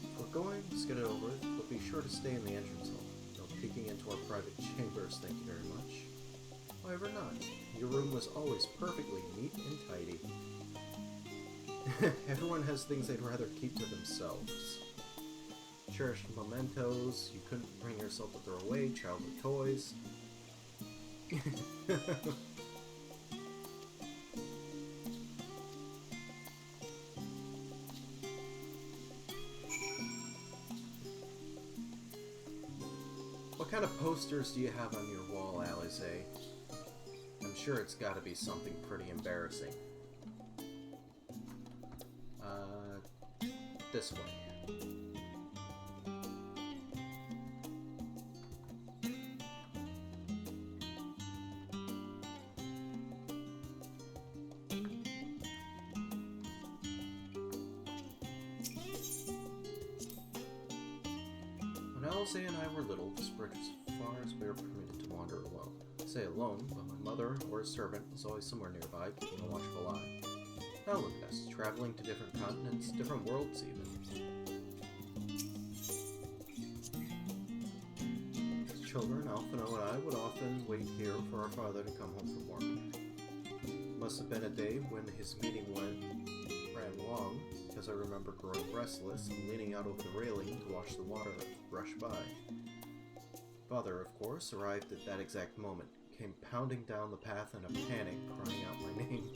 If we're going, let's get it over with, but be sure to stay in the entrance hall. No peeking into our private chambers, thank you very much. However not. Your room was always perfectly neat and tidy. Everyone has things they'd rather keep to themselves. Cherished mementos you couldn't bring yourself to throw away, childhood toys. What kind of posters do you have on your wall, Alize? I'm sure it's gotta be something pretty embarrassing. This way. When Alize and I were little, this bridge was as far as we were permitted to wander alone. I say alone, but my mother or a servant was always somewhere nearby, keeping a watchful eye. Now look at us, traveling to different continents, different worlds even. As children, Alphino and I would often wait here for our father to come home from work. Must have been a day when his meeting ran long, because I remember growing restless and leaning out over the railing to watch the water rush by. Father, of course, arrived at that exact moment, came pounding down the path in a panic, crying out my name.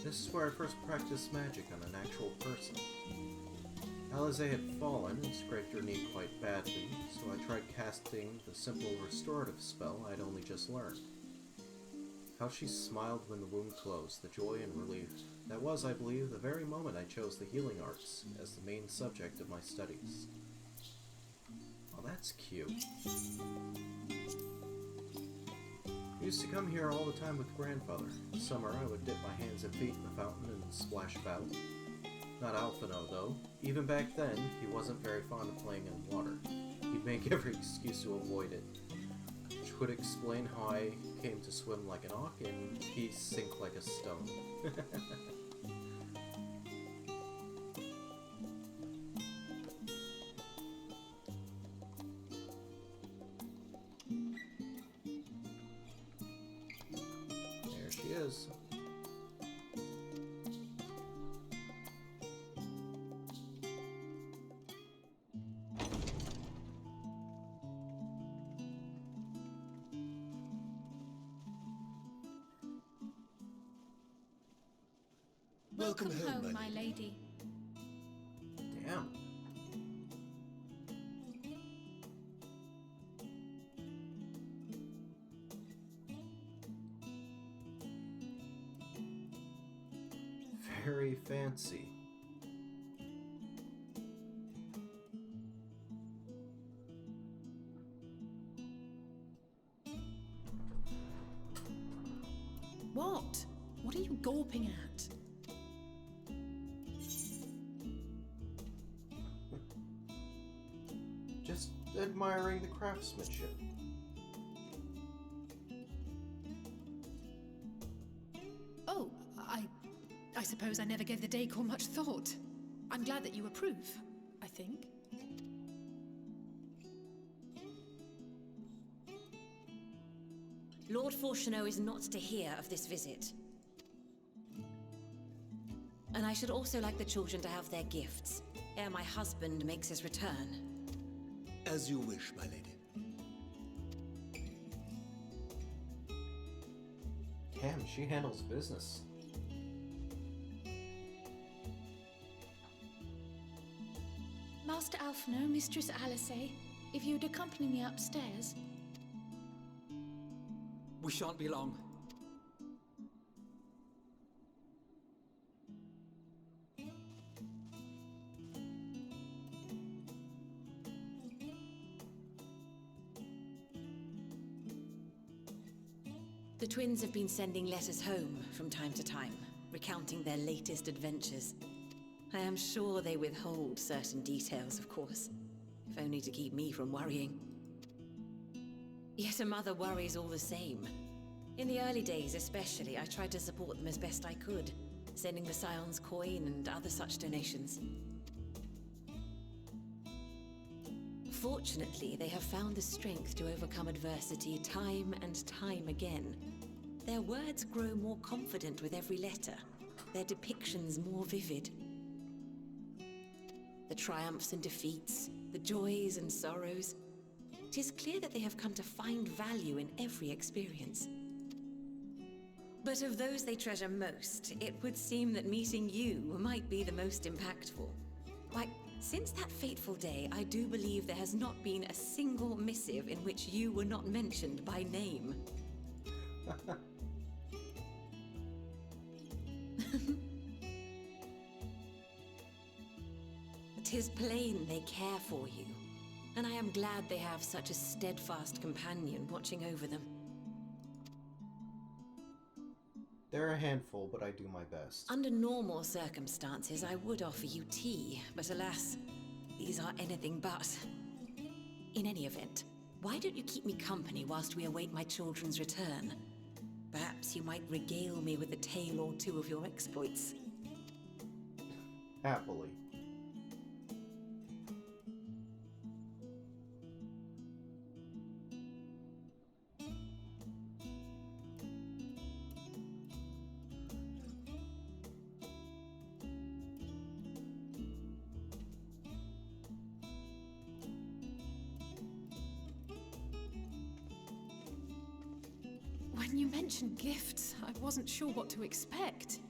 This is where I first practiced magic on an actual person. Alize had fallen and scraped her knee quite badly, so I tried casting the simple restorative spell I'd only just learned. How she smiled when the wound closed, the joy and relief. That was, I believe, the very moment I chose the healing arts as the main subject of my studies. Oh, that's cute. I used to come here all the time with grandfather. In summer, I would dip my hands and feet in the fountain and splash about. Not Alphino, though. Even back then, he wasn't very fond of playing in water. He'd make every excuse to avoid it, which would explain how I came to swim like an auk and he sink like a stone. There she is. Welcome home, my lady. Damn. Very fancy. What? What are you gawping at? Just admiring the craftsmanship. Oh, I suppose I never gave the decor much thought. I'm glad that you approve, I think. Lord Fortuneau is not to hear of this visit. And I should also like the children to have their gifts, ere my husband makes his return. As you wish, my lady. Damn, she handles business. Master Alphino, Mistress Alice, if you'd accompany me upstairs. We shan't be long. The twins have been sending letters home from time to time, recounting their latest adventures. I am sure they withhold certain details, of course, if only to keep me from worrying. Yet a mother worries all the same. In the early days especially, I tried to support them as best I could, sending the Scion's coin and other such donations. Fortunately, they have found the strength to overcome adversity time and time again. Their words grow more confident with every letter, their depictions more vivid. The triumphs and defeats, the joys and sorrows. It is clear that they have come to find value in every experience. But of those they treasure most, it would seem that meeting you might be the most impactful. Why, since that fateful day, I do believe there has not been a single missive in which you were not mentioned by name. It is plain they care for you, and I am glad they have such a steadfast companion watching over them. They're a handful, but I do my best. Under normal circumstances, I would offer you tea, but alas, these are anything but. In any event, why don't you keep me company whilst we await my children's return? Perhaps you might regale me with a tale or two of your exploits. Happily. When you mentioned gifts, I wasn't sure what to expect.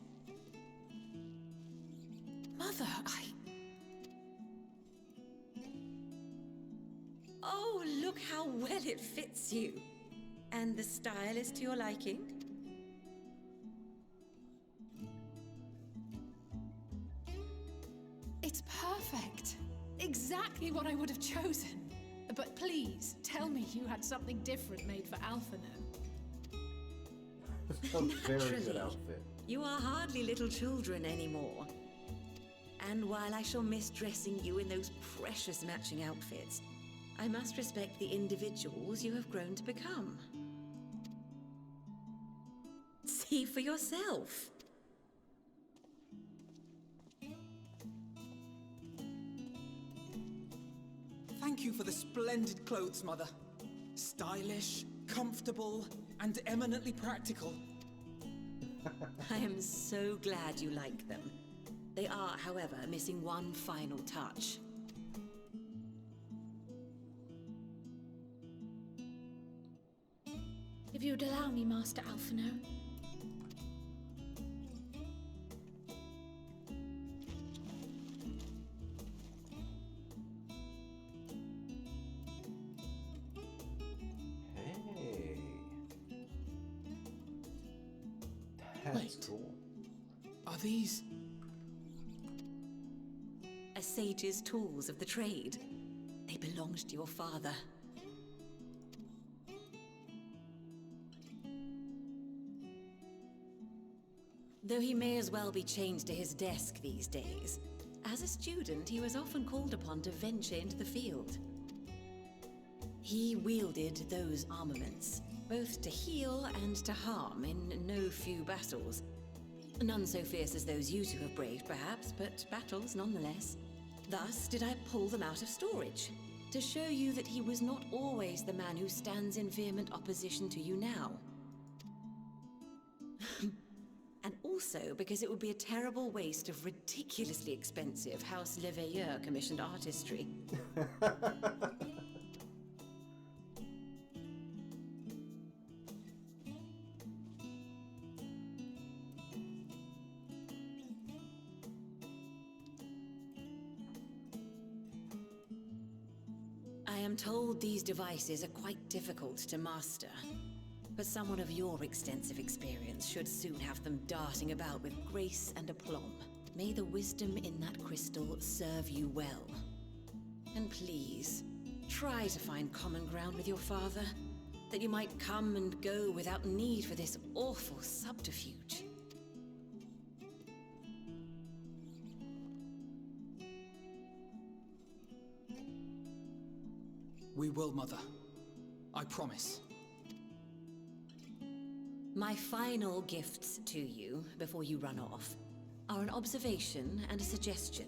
Mother, Oh, look how well it fits you. And the style is to your liking? It's perfect. Exactly what I would have chosen. But please, tell me you had something different made for Alphino. A very good Naturally. outfit. You are hardly little children anymore. And while I shall miss dressing you in those precious matching outfits, I must respect the individuals you have grown to become. See for yourself. Thank you for the splendid clothes, Mother. Stylish, comfortable, and eminently practical. I am so glad you like them. They are, however, missing one final touch. If you'd allow me, Master Alphino. Hey. That's cool. Are these... A sage's tools of the trade. They belonged to your father. Though he may as well be chained to his desk these days, as a student he was often called upon to venture into the field. He wielded those armaments, both to heal and to harm in no few battles. None so fierce as those you two have braved, perhaps, but battles nonetheless. Thus did I pull them out of storage, to show you that he was not always the man who stands in vehement opposition to you now. And also because it would be a terrible waste of ridiculously expensive House Leveilleur commissioned artistry. I am told these devices are quite difficult to master, but someone of your extensive experience should soon have them darting about with grace and aplomb. May the wisdom in that crystal serve you well. And please, try to find common ground with your father. That you might come and go without need for this awful subterfuge. We will, Mother. I promise. My final gifts to you, before you run off, are an observation and a suggestion.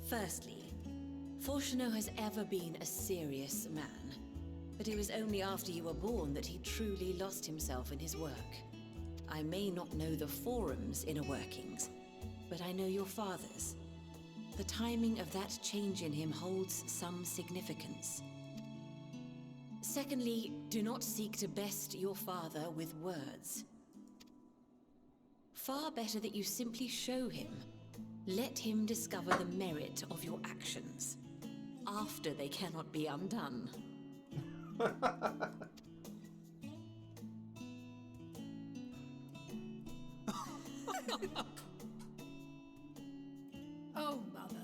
Firstly, Fortuno has ever been a serious man, but it was only after you were born that he truly lost himself in his work. I may not know the Forum's inner workings, but I know your father's. The timing of that change in him holds some significance. Secondly, do not seek to best your father with words. Far better that you simply show him. Let him discover the merit of your actions, after they cannot be undone. Oh, Mother.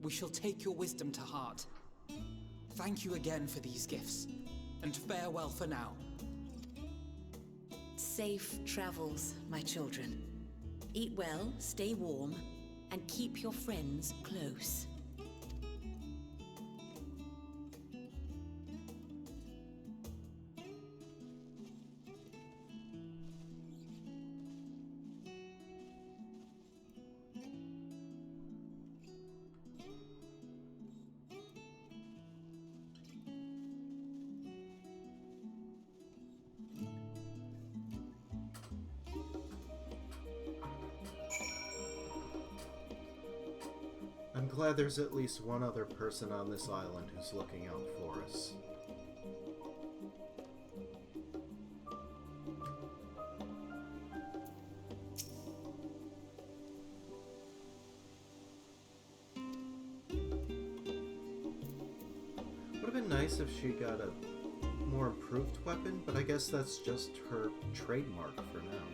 We shall take your wisdom to heart. Thank you again for these gifts, and farewell for now. Safe travels, my children. Eat well, stay warm, and keep your friends close. I'm glad there's at least one other person on this island who's looking out for us. Would have been nice if she got a more improved weapon, but I guess that's just her trademark for now.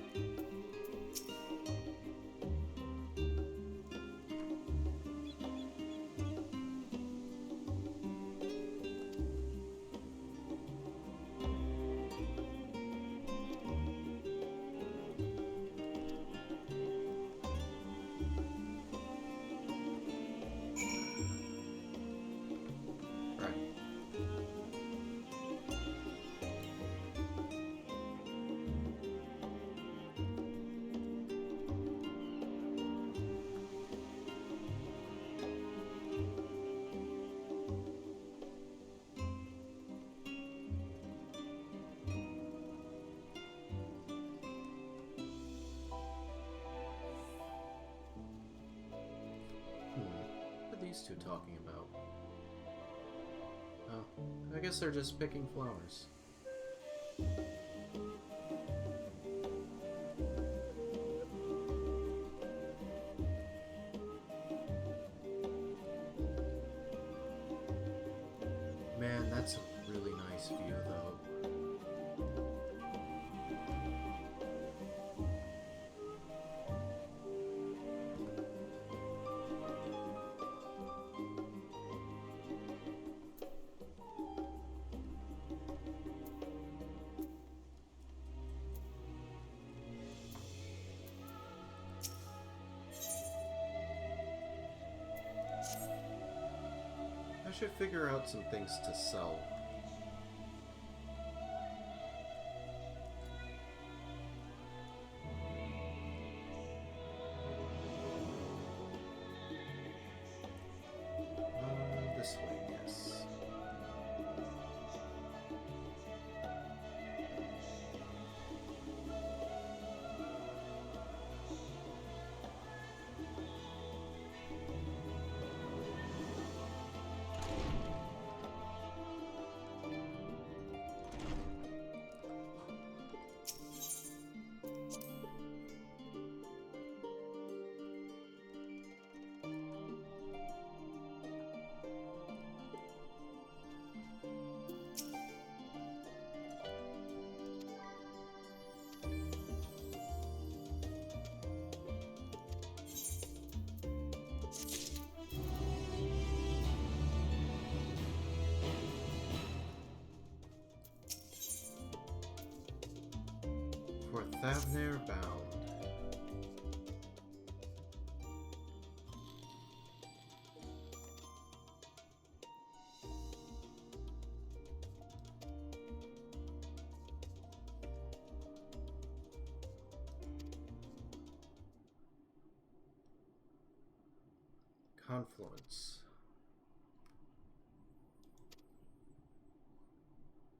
What are these two talking about? Oh, I guess they're just picking flowers. Man, that's a really nice view, though. I should figure out some things to sell. This way, yes. Thavner bound. Confluence.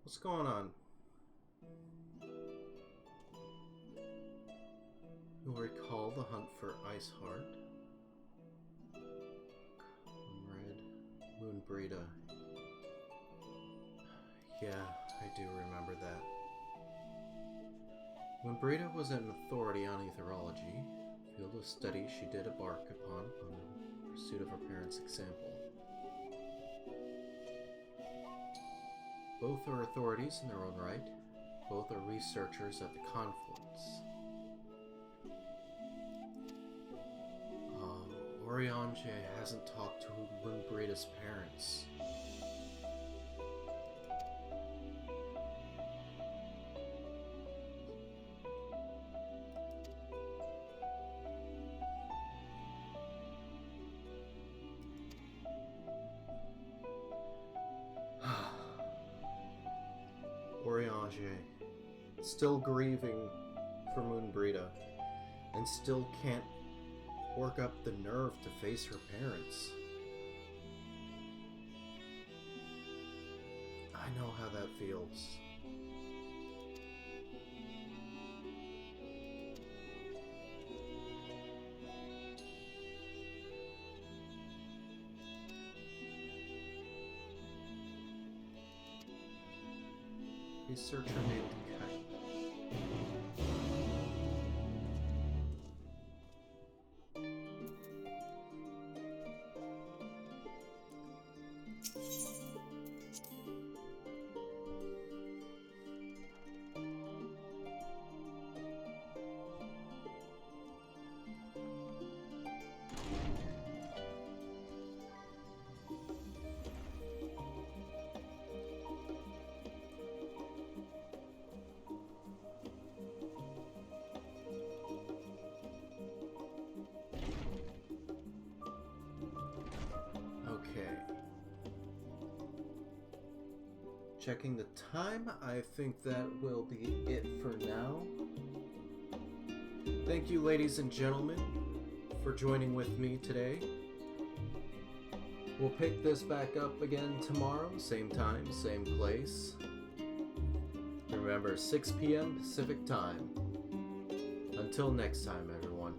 What's going on? You'll recall the hunt for Ice Heart. Comrade Moonbrita. Yeah, I do remember that. Moonbrita was an authority on etherology, field of study she did embark upon the pursuit of her parents' example. Both are authorities in their own right. Both are researchers at the confluence. Oriange hasn't talked to Moonbrita's parents. Oriange, still grieving for Moonbrita, and still can't work up the nerve to face her parents. I know how that feels. Researcher named Kite. Checking the time, I think that will be it for now. Thank you, ladies and gentlemen, for joining with me today. We'll pick this back up again tomorrow, same time, same place. Remember, 6 p.m. Pacific time. Until next time, everyone.